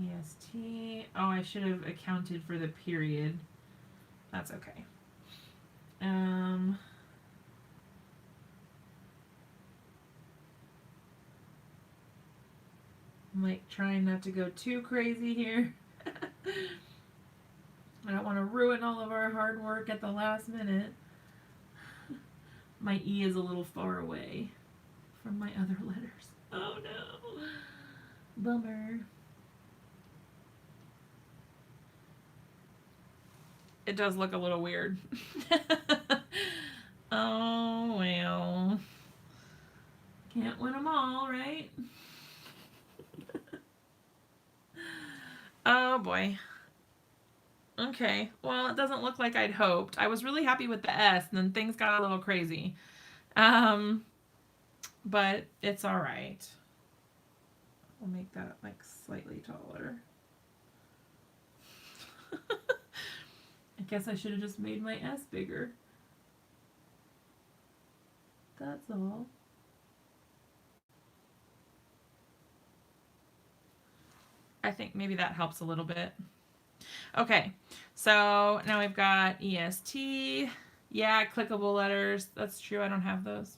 EST. Oh, I should have accounted for the period. That's okay. I'm like trying not to go too crazy here. I don't want to ruin all of our hard work at the last minute. My E is a little far away from my other letters. Oh no. Bummer. It does look a little weird. Oh well. Can't win them all, right? Oh boy. Okay, well, it doesn't look like I'd hoped. I was really happy with the S, and then things got a little crazy. But it's all right. We'll make that like slightly taller. I guess I should have just made my S bigger. That's all. I think maybe that helps a little bit. Okay, so now we've got EST. Yeah, clickable letters. That's true. I don't have those.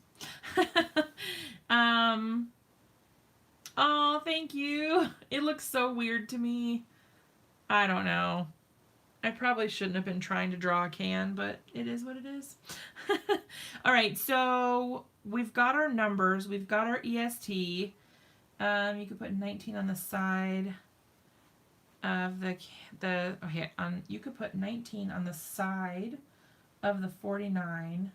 Oh, thank you. It looks so weird to me. I don't know. I probably shouldn't have been trying to draw a can, but it is what it is. All right, so we've got our numbers. We've got our EST. You could put 19 on the side of okay, you could put 19 on the side of the 49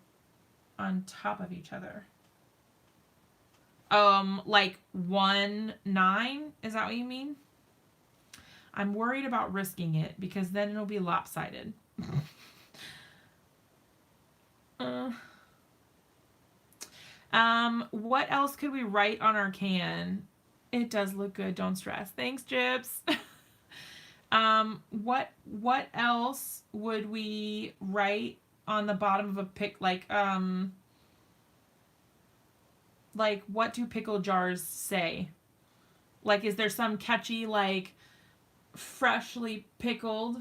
on top of each other. Like 1, 9? Is that what you mean? I'm worried about risking it because then it'll be lopsided. What else could we write on our can? It does look good. Don't stress. Thanks, Gyps. What else would we write on the bottom of a like what do pickle jars say? Like, is there some catchy, like, freshly pickled?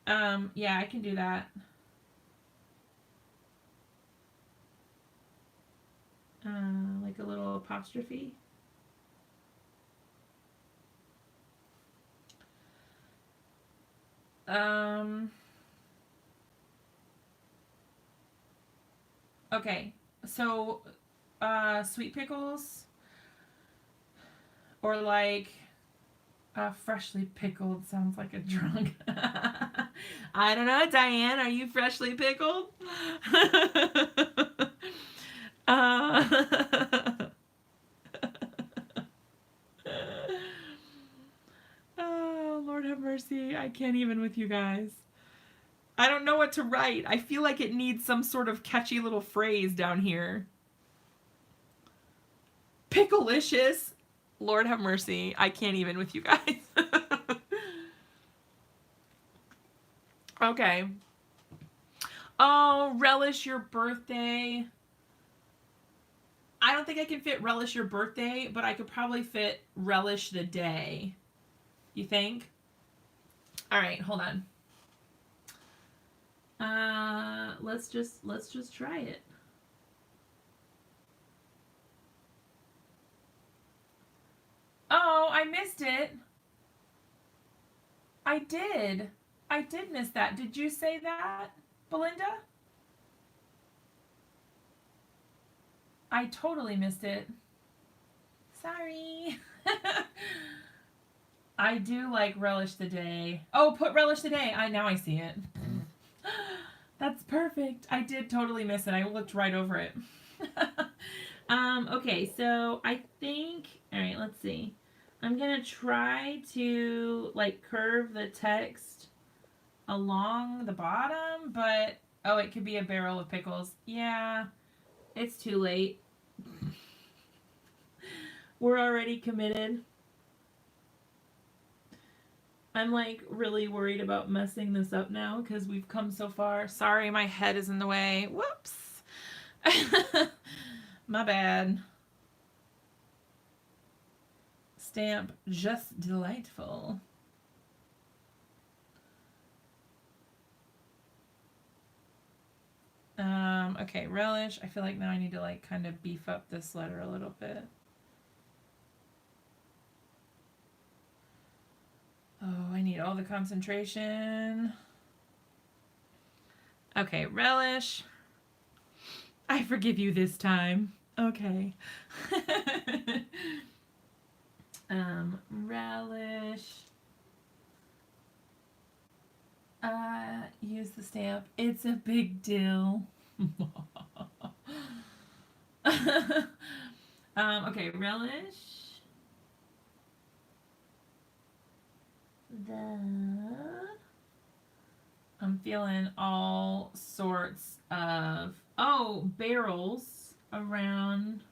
Yeah, I can do that. Like a little apostrophe. Okay, so sweet pickles, or like freshly pickled sounds like a drunk. I don't know, Diane, are you freshly pickled? Oh, Lord have mercy. I can't even with you guys. I don't know what to write. I feel like it needs some sort of catchy little phrase down here. Picklelicious. Lord have mercy. I can't even with you guys. Okay. Oh, relish your birthday. I don't think I can fit relish your birthday, but I could probably fit relish the day. You think? All right, hold on. Let's just try it. Oh, I missed it. I did miss that. Did you say that, Belinda? I totally missed it. Sorry. I do like relish the day. Oh, put relish the day. Now I see it. That's perfect. I did totally miss it. I looked right over it. Okay, so I think, all right, let's see. I'm going to try to like curve the text along the bottom, but oh, it could be a barrel of pickles. Yeah, it's too late. We're already committed. I'm like really worried about messing this up now because we've come so far. Sorry, my head is in the way. Whoops. My bad. Stamp just delightful. Okay, relish. I feel like now I need to like kind of beef up this letter a little bit. Oh, I need all the concentration. Okay, relish. I forgive you this time. Okay. Relish. Use the stamp. It's a big deal. Okay, relish. I'm feeling all sorts of, barrels around.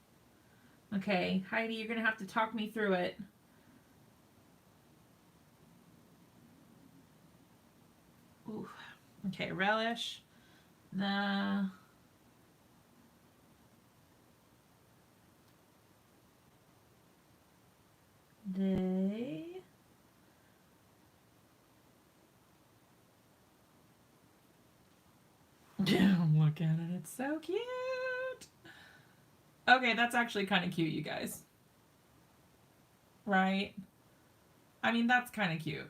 Okay, Heidi, you're going to have to talk me through it. Ooh. Okay, relish. They look at it, it's so cute. Okay, that's actually kind of cute, you guys. Right? I mean, that's kind of cute.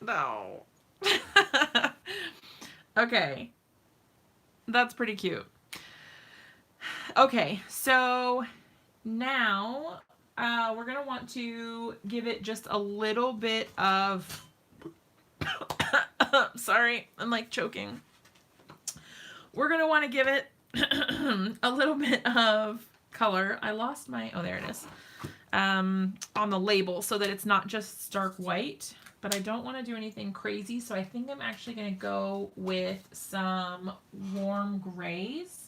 No. Okay. That's pretty cute. Okay, so now we're going to want to give it just a little bit of... Sorry, I'm like choking. We're going to want to give it a little bit of color. I lost my... Oh, there it is. On the label so that it's not just stark white. But I don't want to do anything crazy, so I think I'm actually going to go with some warm grays.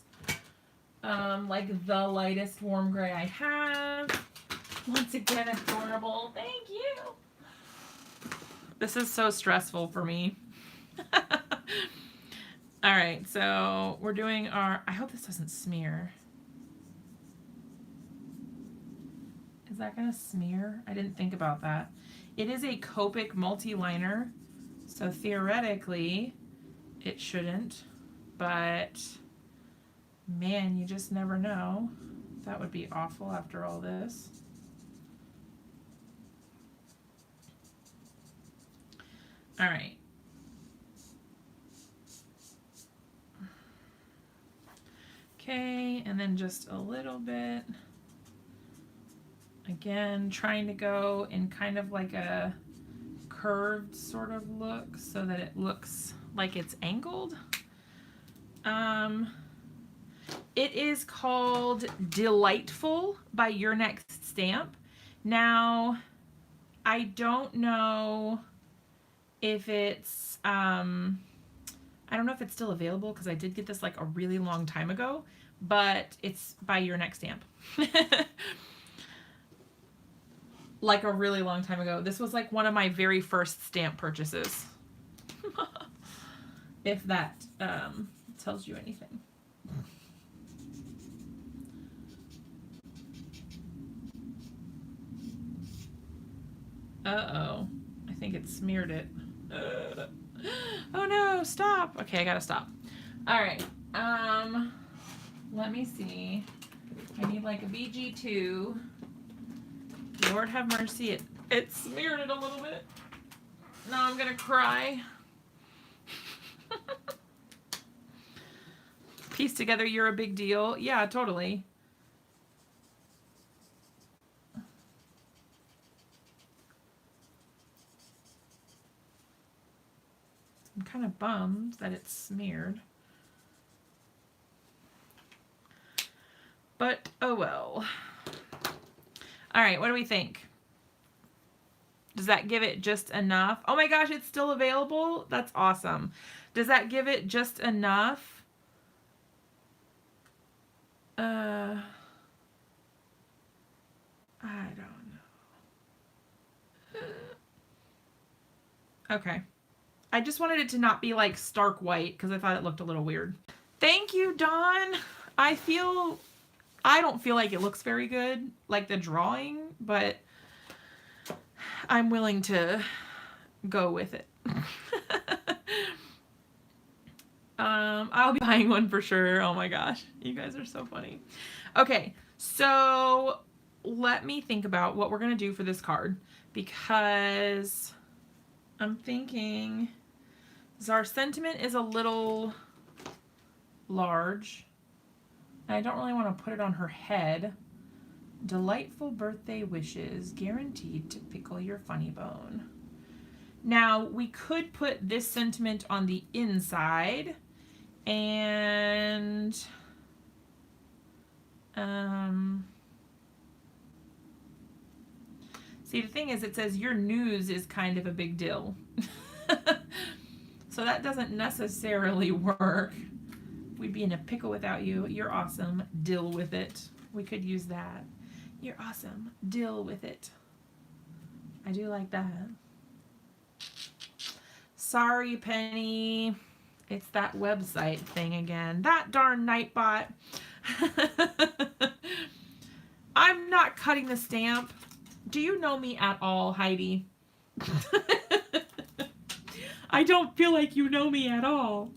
Like the lightest warm gray I have. Once again, adorable. Thank you. This is so stressful for me. All right, so we're doing our... I hope this doesn't smear. Is that going to smear? I didn't think about that. It is a Copic multi-liner, so theoretically it shouldn't, but man, you just never know. That would be awful after all this. All right. Okay, and then just a little bit. Again, trying to go in kind of like a curved sort of look so that it looks like it's angled. It is called Delightful by Your Next Stamp. Now, I don't know if it's, I don't know if it's still available because I did get this like a really long time ago, but it's by Your Next Stamp. Like a really long time ago. This was like one of my very first stamp purchases. If that tells you anything. Uh-oh. I think it smeared it. Oh no, stop. Okay, I gotta stop. All right. Let me see. I need like a BG2. Lord have mercy, it smeared it a little bit. Now I'm gonna cry. Piece together, you're a big deal. Yeah, totally. I'm kind of bummed that it's smeared. But, oh well. All right, what do we think? Does that give it just enough? Oh my gosh, it's still available? That's awesome. Does that give it just enough? I don't know. Okay. I just wanted it to not be like stark white because I thought it looked a little weird. Thank you, Dawn. I don't feel like it looks very good, like the drawing, but I'm willing to go with it. I'll be buying one for sure. Oh my gosh, you guys are so funny. Okay, so let me think about what we're gonna do for this card, because I'm thinking our sentiment is a little large. I don't really want to put it on her head. Delightful birthday wishes, guaranteed to pickle your funny bone. Now, we could put this sentiment on the inside, and see, the thing is, it says your news is kind of a big deal. So that doesn't necessarily work. We'd be in a pickle without you. You're awesome. Deal with it. We could use that. You're awesome. Deal with it. I do like that. Sorry, Penny. It's that website thing again. That darn Nightbot. I'm not cutting the stamp. Do you know me at all, Heidi? I don't feel like you know me at all.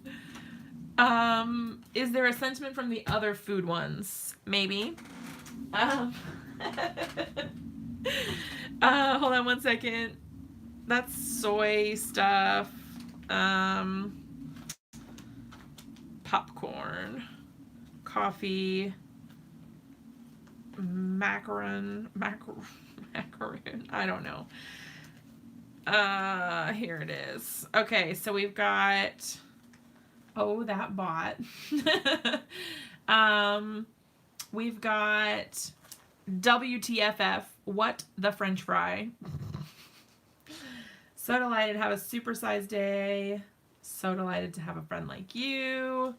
Is there a sentiment from the other food ones? Maybe. Hold on one second. That's soy stuff. Popcorn, coffee, macaron. I don't know. Here it is. Okay, so we've got, oh, that bot. We've got WTFF, what the French fry. So delighted to have a supersized day. So delighted to have a friend like you.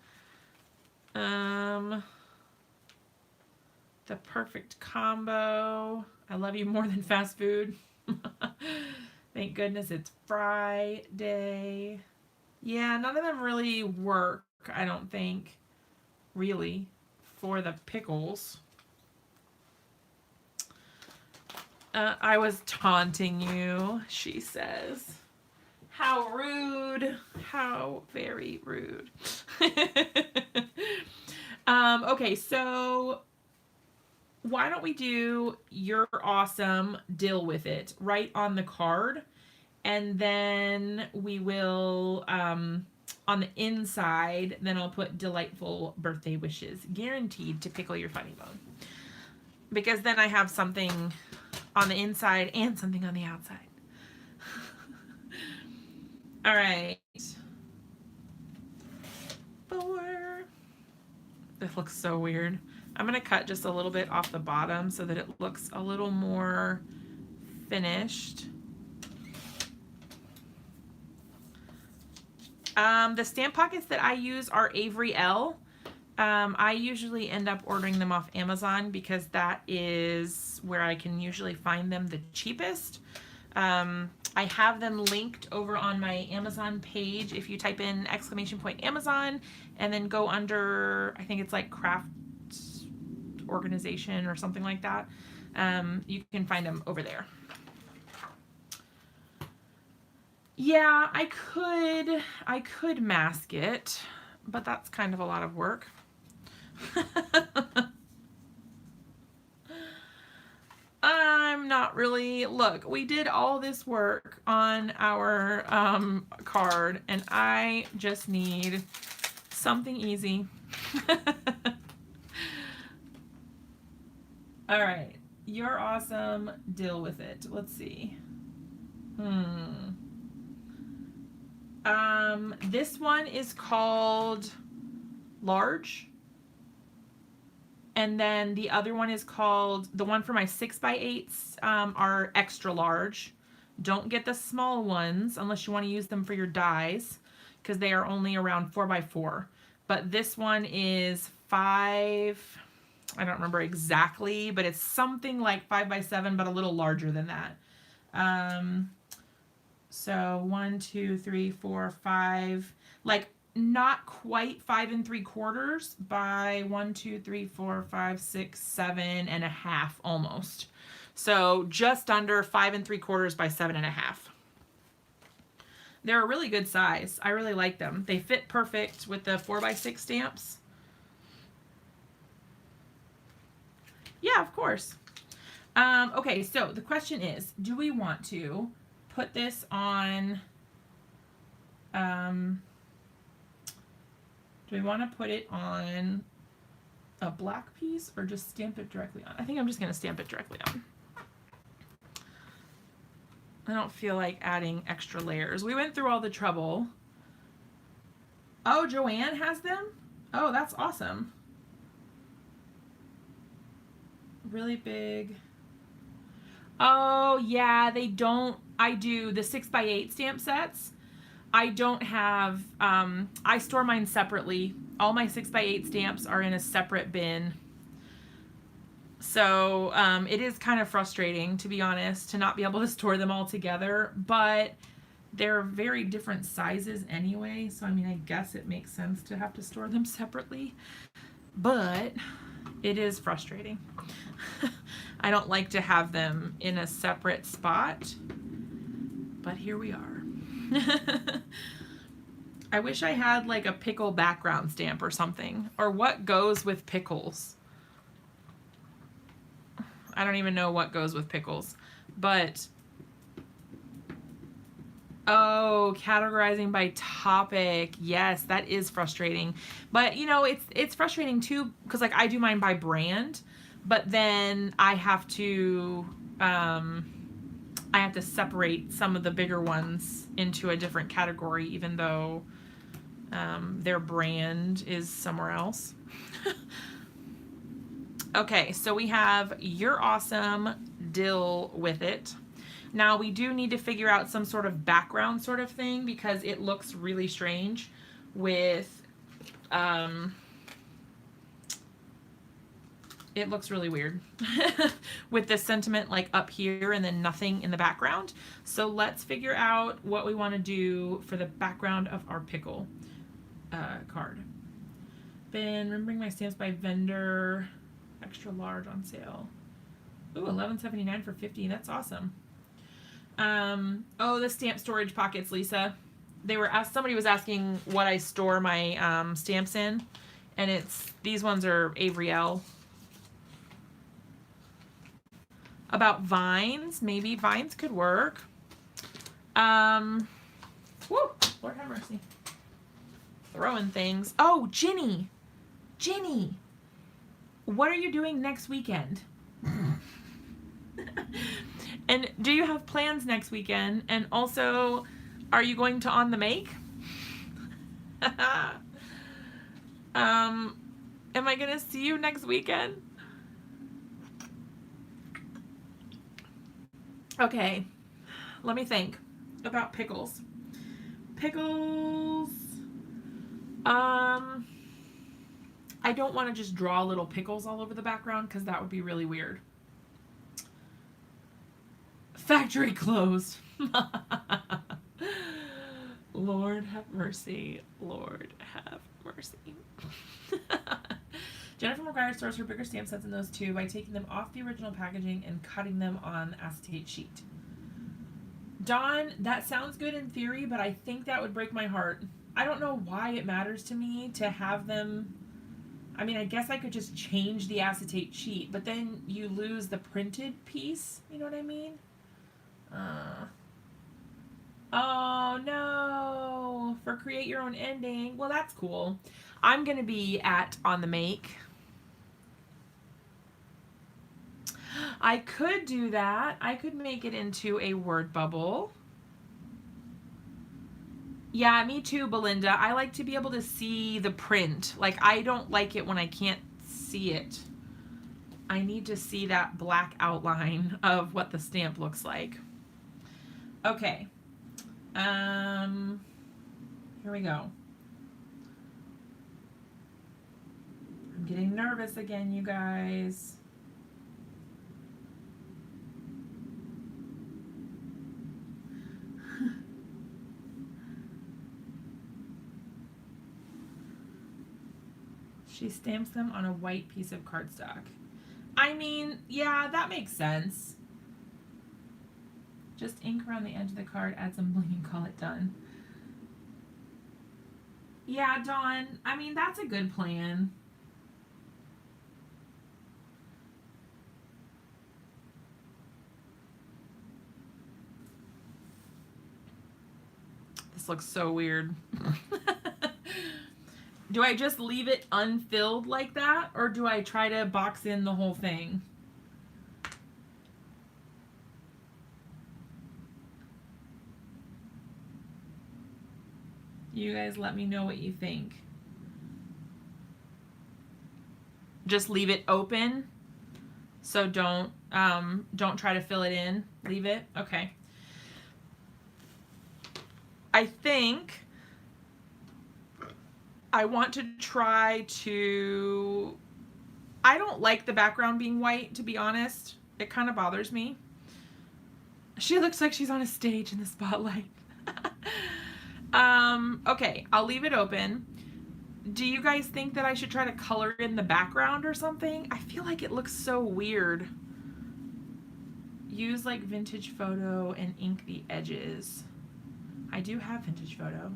The perfect combo. I love you more than fast food. Thank goodness it's Friday. Yeah, none of them really work, I don't think, really, for the pickles. I was taunting you, she says. How rude. How very rude. Okay, so why don't we do you're awesome, deal with it right on the card, and then we will on the inside, then I'll put delightful birthday wishes, guaranteed to pickle your funny bone, because then I have something on the inside and something on the outside. All right. 4. This looks so weird. I'm going to cut just a little bit off the bottom so that it looks a little more finished. The stamp pockets that I use are Avery Elle. I usually end up ordering them off Amazon because that is where I can usually find them the cheapest. I have them linked over on my Amazon page. If you type in !Amazon and then go under, I think it's like craft organization or something like that, you can find them over there. Yeah, I could mask it, but that's kind of a lot of work. I'm not really, look, we did all this work on our card, and I just need something easy. All right, you're awesome, deal with it. Let's see. This one is called large. And then the other one is called, the one for my 6x8s are extra large. Don't get the small ones unless you want to use them for your dies, because they are only around 4x4. But this one is 5, I don't remember exactly, but it's something like 5x7, but a little larger than that. So 1, 2, 3, 4, 5, like not quite 5 3/4 by 1, 2, 3, 4, 5, 6, 7.5 almost. So just under 5 3/4 by 7.5. They're a really good size. I really like them. They fit perfect with the 4x6 stamps. Yeah, of course. Okay, so the question is, do we want to put this on, do we want to put it on a black piece or just stamp it directly on? I think I'm just going to stamp it directly on. I don't feel like adding extra layers. We went through all the trouble. Oh, Joanne has them? Oh, that's awesome. Really big. Oh, yeah, they don't. I do the 6x8 stamp sets. I don't have, I store mine separately. All my 6x8 stamps are in a separate bin. So it is kind of frustrating, to be honest, to not be able to store them all together, but they're very different sizes anyway. So, I mean, I guess it makes sense to have to store them separately, but it is frustrating. I don't like to have them in a separate spot, but here we are. I wish I had like a pickle background stamp or something, or what goes with pickles. I don't even know what goes with pickles, but oh, categorizing by topic. Yes, that is frustrating. But you know, it's frustrating too, because like I do mine by brand, but then I have to separate some of the bigger ones into a different category, even though their brand is somewhere else. Okay, so we have You're Awesome, Dill With It. Now we do need to figure out some sort of background sort of thing, because it looks really strange with, it looks really weird with this sentiment like up here and then nothing in the background. So let's figure out what we want to do for the background of our pickle card. Been remembering my stamps by vendor. Extra large on sale. Ooh, $11.79 for 50. That's awesome. Oh, the stamp storage pockets, Lisa. They were somebody was asking what I store my stamps in, and these ones are Avery Elle. About vines, maybe vines could work. Woo, Lord have mercy. Throwing things. Oh, Ginny. What are you doing next weekend? And do you have plans next weekend? And also, are you going to On the Make? Am I gonna see you next weekend? Okay, let me think about pickles. Pickles. I don't want to just draw little pickles all over the background, because that would be really weird. Factory closed. Lord have mercy. Lord have mercy. Jennifer McGuire stores her bigger stamp sets in those too by taking them off the original packaging and cutting them on acetate sheet. Dawn, that sounds good in theory, but I think that would break my heart. I don't know why it matters to me to have them. I mean, I guess I could just change the acetate sheet, but then you lose the printed piece. You know what I mean? Oh no, for create your own ending. Well, that's cool. I'm going to be at On the Make. I could do that. I could make it into a word bubble. Yeah, me too, Belinda. I like to be able to see the print. Like, I don't like it when I can't see it. I need to see that black outline of what the stamp looks like. Okay. Here we go. I'm getting nervous again, you guys. She stamps them on a white piece of cardstock. I mean, yeah, that makes sense. Just ink around the edge of the card, add some bling, and call it done. Yeah, Dawn, I mean, that's a good plan. This looks so weird. Do I just leave it unfilled like that, or do I try to box in the whole thing? You guys let me know what you think. Just leave it open. So don't try to fill it in. Leave it. Okay. I think I want to try to, I don't like the background being white, to be honest. It kind of bothers me. She looks like she's on a stage in the spotlight. Okay, I'll leave it open. Do you guys think that I should try to color in the background or something? I feel like it looks so weird. Use like vintage photo and ink the edges. I do have vintage photo.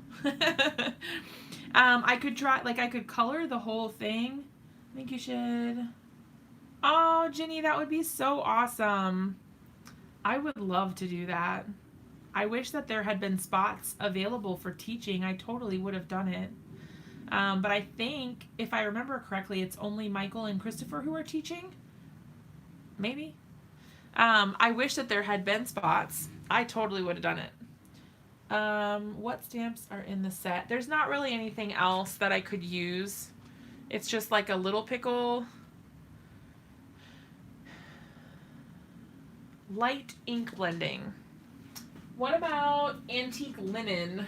I could try, like I could color the whole thing. I think you should. Oh, Ginny, that would be so awesome. I would love to do that. I wish that there had been spots available for teaching. I totally would have done it. But I think, if I remember correctly, it's only Michael and Christopher who are teaching. Maybe. I wish that there had been spots. I totally would have done it. What stamps are in the set? There's not really anything else that I could use. It's just like a Little Pickle light ink blending. What about antique linen?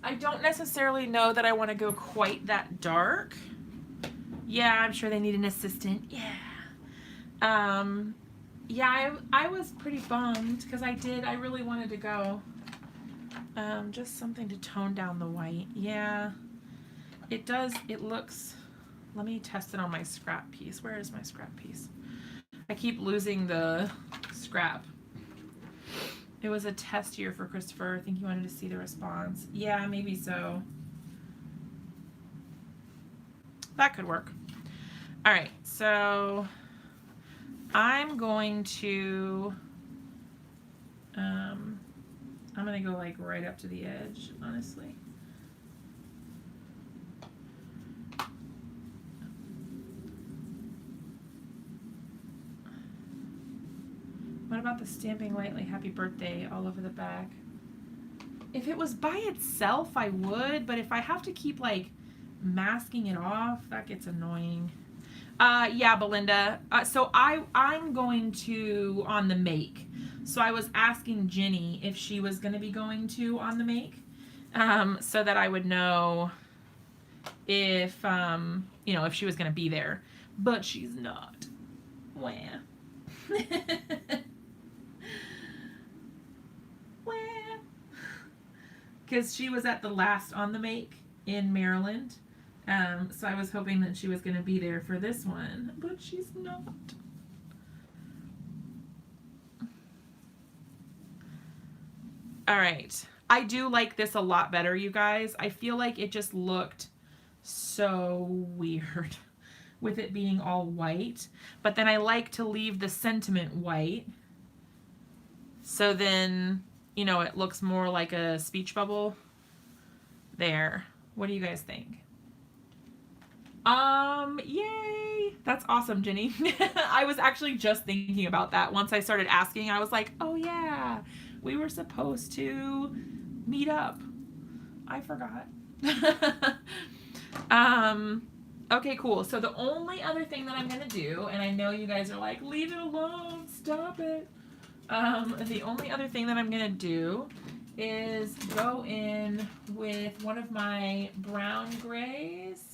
I don't necessarily know that I want to go quite that dark. Yeah, I'm sure they need an assistant. Yeah. Yeah, I was pretty bummed because I really wanted to go. Just something to tone down the white. Yeah, it does. It looks, let me test it on my scrap piece. Where is my scrap piece? I keep losing the scrap. It was a test year for Christopher. I think he wanted to see the response. Yeah, maybe so. That could work. All right, so I'm going to, I'm going to go like right up to the edge, honestly. What about the stamping lightly happy birthday all over the back? If it was by itself, I would, but if I have to keep like masking it off, that gets annoying. Yeah, Belinda. So I'm going to on the make. So I was asking Ginny if she was going to be going to on the make, so that I would know if you know, if she was going to be there. But she's not. Wah. Because she was at the last on the make in Maryland. So I was hoping that she was going to be there for this one, but she's not. All right. I do like this a lot better, you guys. I feel like it just looked so weird with it being all white. But then I like to leave the sentiment white. So then, you know, it looks more like a speech bubble. There. What do you guys think? Yay! That's awesome, Ginny. I was actually just thinking about that once I started asking. I was like, oh yeah, we were supposed to meet up. I forgot. Okay, cool. So the only other thing that I'm gonna do, and I know you guys are like, leave it alone, stop it. The only other thing that I'm gonna do is go in with one of my brown grays.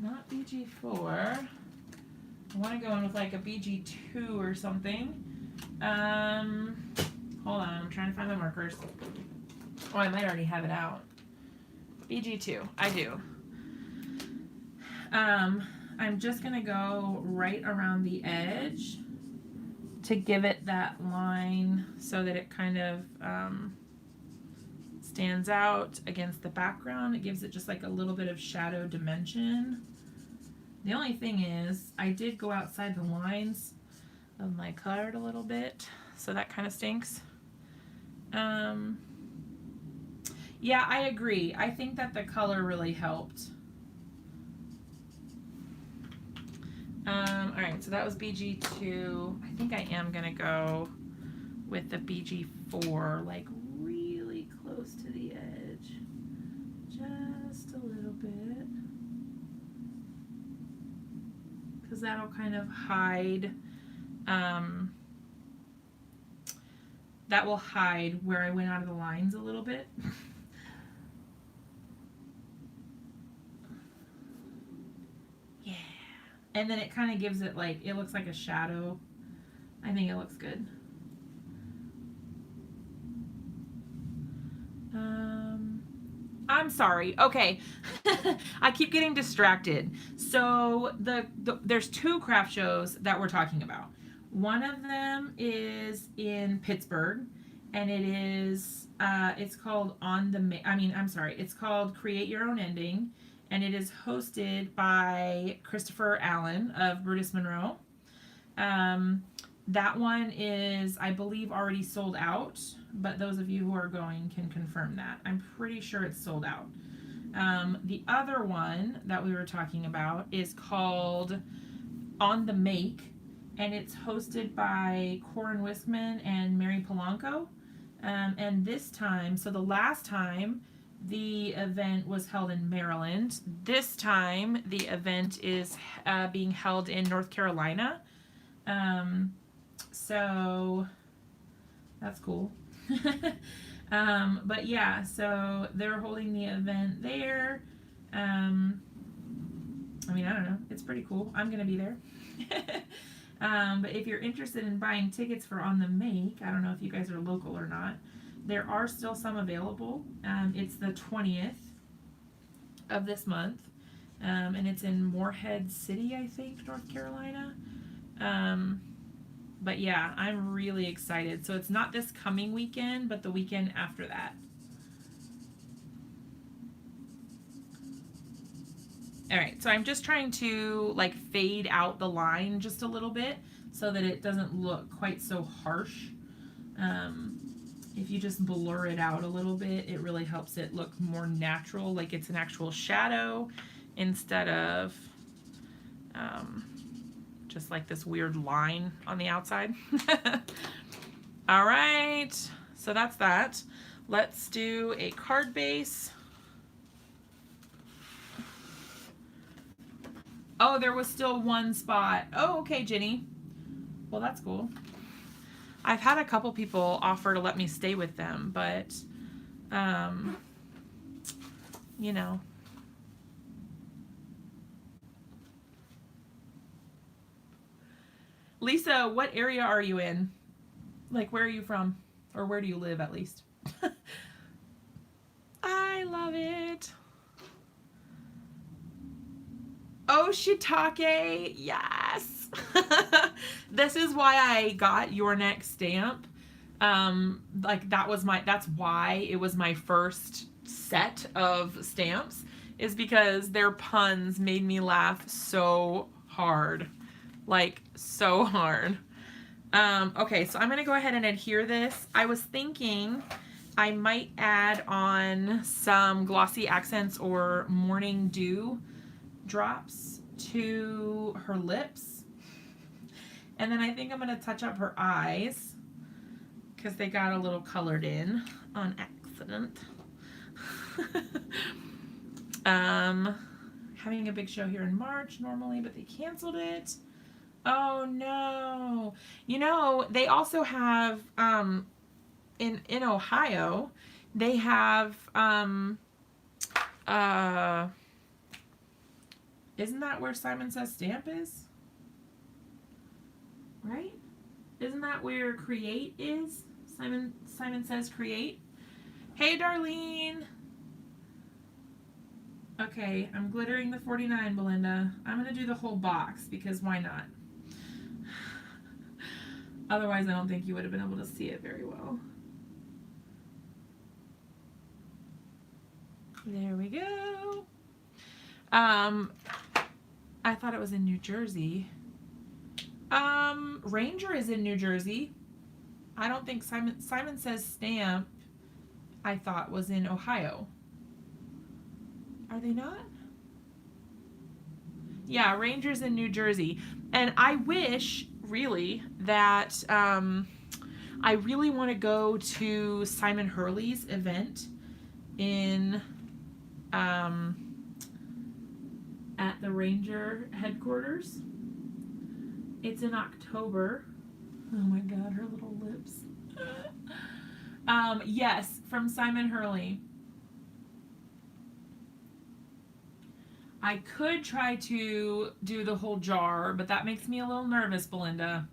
Not BG4. I want to go in with like a BG2 or something. Hold on, I'm trying to find my markers. Oh, I might already have it out. BG2, I do. I'm just gonna go right around the edge to give it that line so that it kind of stands out against the background. It gives it just like a little bit of shadow dimension. The only thing is, I did go outside the lines of my card a little bit, so that kind of stinks. Yeah, I agree. I think that the color really helped. All right, so that was BG2. I think I am gonna go with the BG4, like really close to the edge, just a little bit, because that'll kind of hide, that will hide where I went out of the lines a little bit. Yeah. And then it kind of gives it like, it looks like a shadow. I think it looks good. I'm sorry. Okay. I keep getting distracted. So there's 2 craft shows that we're talking about. One of them is in Pittsburgh, and it is it's called it's called Create Your Own Ending, and it is hosted by Christopher Allen of Brutus Monroe. That one is, I believe, already sold out, but those of you who are going can confirm that. I'm pretty sure it's sold out. The other one that we were talking about is called On the Make, and it's hosted by Corin Wiskman and Mary Polanco. And this time, so the last time the event was held in Maryland, this time the event is being held in North Carolina. So that's cool. But yeah, so they're holding the event there. I mean, I don't know. It's pretty cool. I'm going to be there. But if you're interested in buying tickets for On the Make, I don't know if you guys are local or not, there are still some available. It's the 20th of this month. And it's in Morehead City, I think, North Carolina. But yeah, I'm really excited. So it's not this coming weekend, but the weekend after that. All right, so I'm just trying to like fade out the line just a little bit so that it doesn't look quite so harsh. If you just blur it out a little bit, it really helps it look more natural, like it's an actual shadow instead of just like this weird line on the outside. All right, so that's that. Let's do a card base. Oh, there was still one spot. Oh, okay, Jenny. Well, that's cool. I've had a couple people offer to let me stay with them, but, you know. Lisa, what area are you in? Like, where are you from? Or where do you live, at least? I love it. Oh, shiitake. Yes. This is why I got your next stamp. Like that's why it was my first set of stamps, is because their puns made me laugh so hard. Like so hard. Okay, so I'm gonna go ahead and adhere this. I was thinking I might add on some glossy accents or morning dew drops to her lips, and then I think I'm gonna touch up her eyes because they got a little colored in on accident. Having a big show here in March normally, but they canceled it. Oh no. You know, they also have in Ohio, they have isn't that where Simon Says Stamp is? Right? Isn't that where Create is? Simon Says Create. Hey, Darlene. Okay, I'm glittering the 49, Belinda. I'm going to do the whole box because why not? Otherwise, I don't think you would have been able to see it very well. There we go. I thought it was in New Jersey. Ranger is in New Jersey. I don't think Simon Says Stamp, I thought, was in Ohio. Are they not? Yeah, Ranger's in New Jersey. And I wish, really, that I really want to go to Simon Hurley's event in at the Ranger headquarters. It's in October. Oh my God, her little lips. Yes, from Simon Hurley. I could try to do the whole jar, but that makes me a little nervous, Belinda.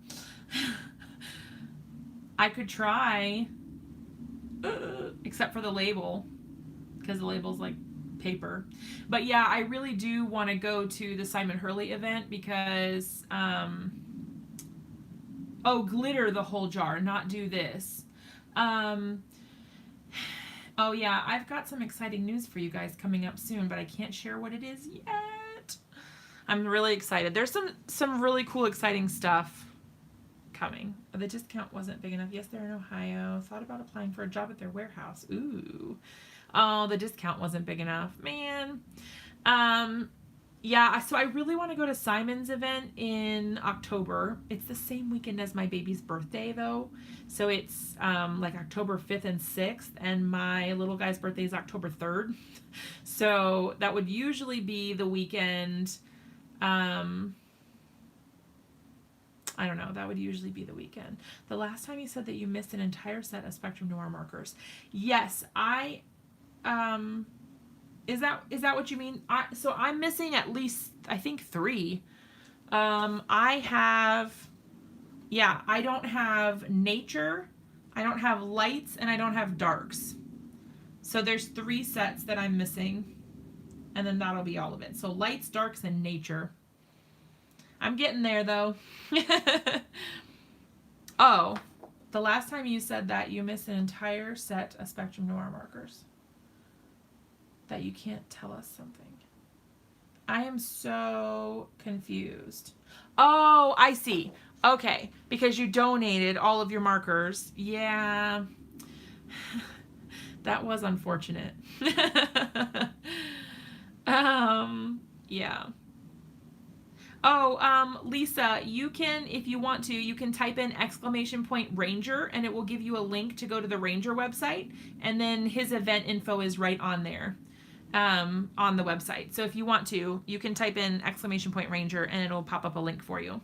I could try, except for the label, because the label's like paper. But yeah, I really do want to go to the Simon Hurley event because, oh, glitter the whole jar, not do this. Oh yeah, I've got some exciting news for you guys coming up soon, but I can't share what it is yet. I'm really excited. There's some really cool, exciting stuff coming. The discount wasn't big enough. Yes, they're in Ohio. Thought about applying for a job at their warehouse. Ooh. Oh, the discount wasn't big enough. Man. Yeah, so I really want to go to Simon's event in October. It's the same weekend as my baby's birthday, though. So it's like October 5th and 6th, and my little guy's birthday is October 3rd. So that would usually be the weekend. I don't know. That would usually be the weekend. The last time you said that you missed an entire set of Spectrum Noir markers. Yes, I... Is that what you mean? So I'm missing at least, I think, 3. I don't have nature, I don't have lights, and I don't have darks. So there's 3 sets that I'm missing, and then that'll be all of it. So lights, darks, and nature. I'm getting there, though. Oh, the last time you said that you missed an entire set of Spectrum Noir markers. That you can't tell us something. I am so confused. Oh, I see. Okay, because you donated all of your markers. Yeah. That was unfortunate. Yeah. Oh, Lisa, you can, if you want to, you can type in !Ranger and it will give you a link to go to the Ranger website, and then his event info is right on there. On the website. So if you want to, you can type in !Ranger and it'll pop up a link for you.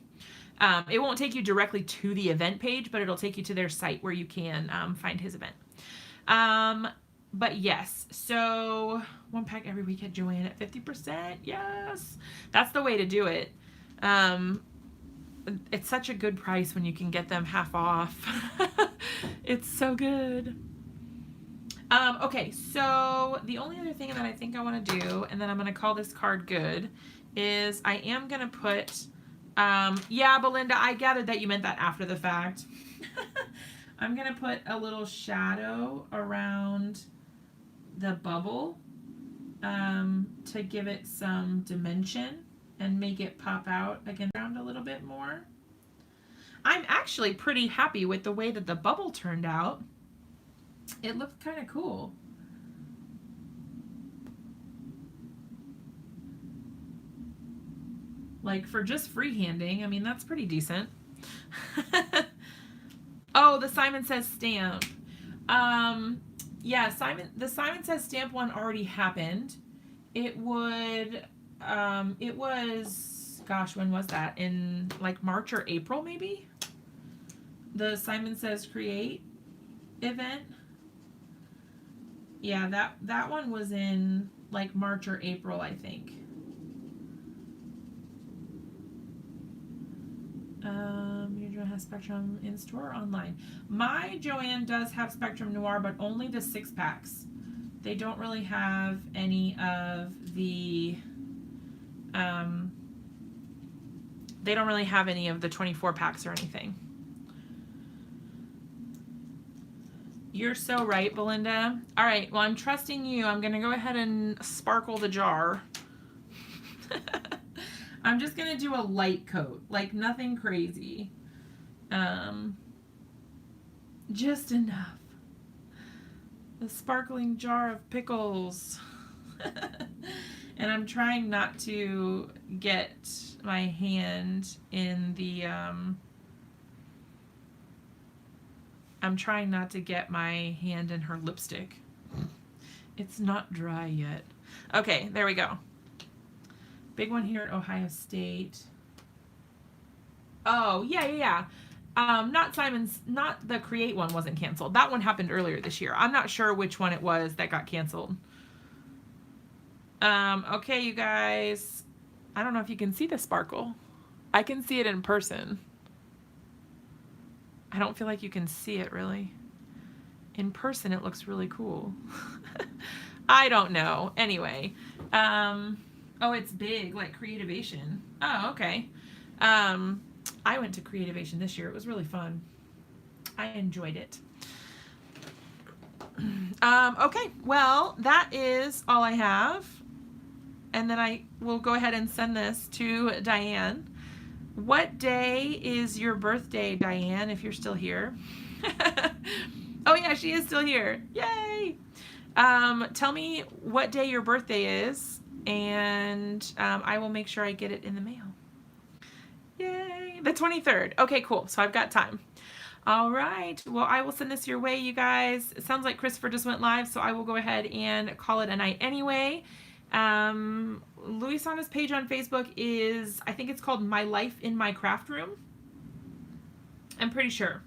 It won't take you directly to the event page, but it'll take you to their site where you can find his event. But yes, so 1 pack every week at Joann at 50%. Yes, that's the way to do it. It's such a good price when you can get them half off. It's so good. Okay, so the only other thing that I think I want to do, and then I'm going to call this card good, is I am going to put, yeah, Belinda, I gathered that you meant that after the fact. I'm going to put a little shadow around the bubble to give it some dimension and make it pop out again around a little bit more. I'm actually pretty happy with the way that the bubble turned out. It looked kind of cool. Like, for just freehanding, I mean, that's pretty decent. Oh, the Simon Says Stamp. Yeah, the Simon Says Stamp one already happened. It was, gosh, when was that? In, like, March or April, maybe? The Simon Says Create event. Yeah, that one was in like March or April, I think. Your Joann has Spectrum in store or online. My Joann does have Spectrum Noir, but only the 6 packs. They don't really have any of the they don't really have any of the 24 packs or anything. You're so right, Belinda. All right, well, I'm trusting you. I'm going to go ahead and sparkle the jar. I'm just going to do a light coat, like nothing crazy. Just enough. The sparkling jar of pickles. And I'm trying not to get my hand in the, I'm trying not to get my hand in her lipstick. It's not dry yet. Okay, there we go. Big one here at Ohio State. Oh, yeah. Not Simon's, not the Create one wasn't canceled. That one happened earlier this year. I'm not sure which one it was that got canceled. Okay, you guys. I don't know if you can see the sparkle. I can see it in person. I don't feel like you can see it really. In person, it looks really cool. I don't know. Anyway. Oh, it's big, like Creativation. Oh, okay. I went to Creativation this year. It was really fun. I enjoyed it. Okay, well, that is all I have. And then I will go ahead and send this to Diane. What day is your birthday, Diane, if you're still here? Oh, yeah, she is still here. Yay! Tell me what day your birthday is, and I will make sure I get it in the mail. Yay! The 23rd. Okay, cool. So I've got time. All right. Well, I will send this your way, you guys. It sounds like Christopher just went live, so I will go ahead and call it a night anyway. Luisana's page on Facebook is, I think it's called My Life in My Craft Room. I'm pretty sure.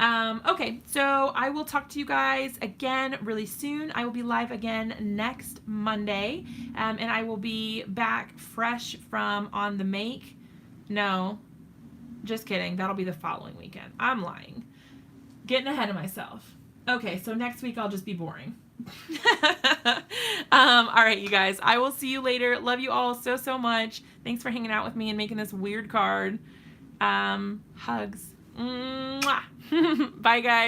Okay, so I will talk to you guys again really soon. I will be live again next Monday, and I will be back fresh from On the Make. No, just kidding. That'll be the following weekend. I'm lying. Getting ahead of myself. Okay, so next week I'll just be boring. All right, you guys. I will see you later. Love you all so much. Thanks for hanging out with me and making this weird card. Hugs. Mwah. Bye, guys.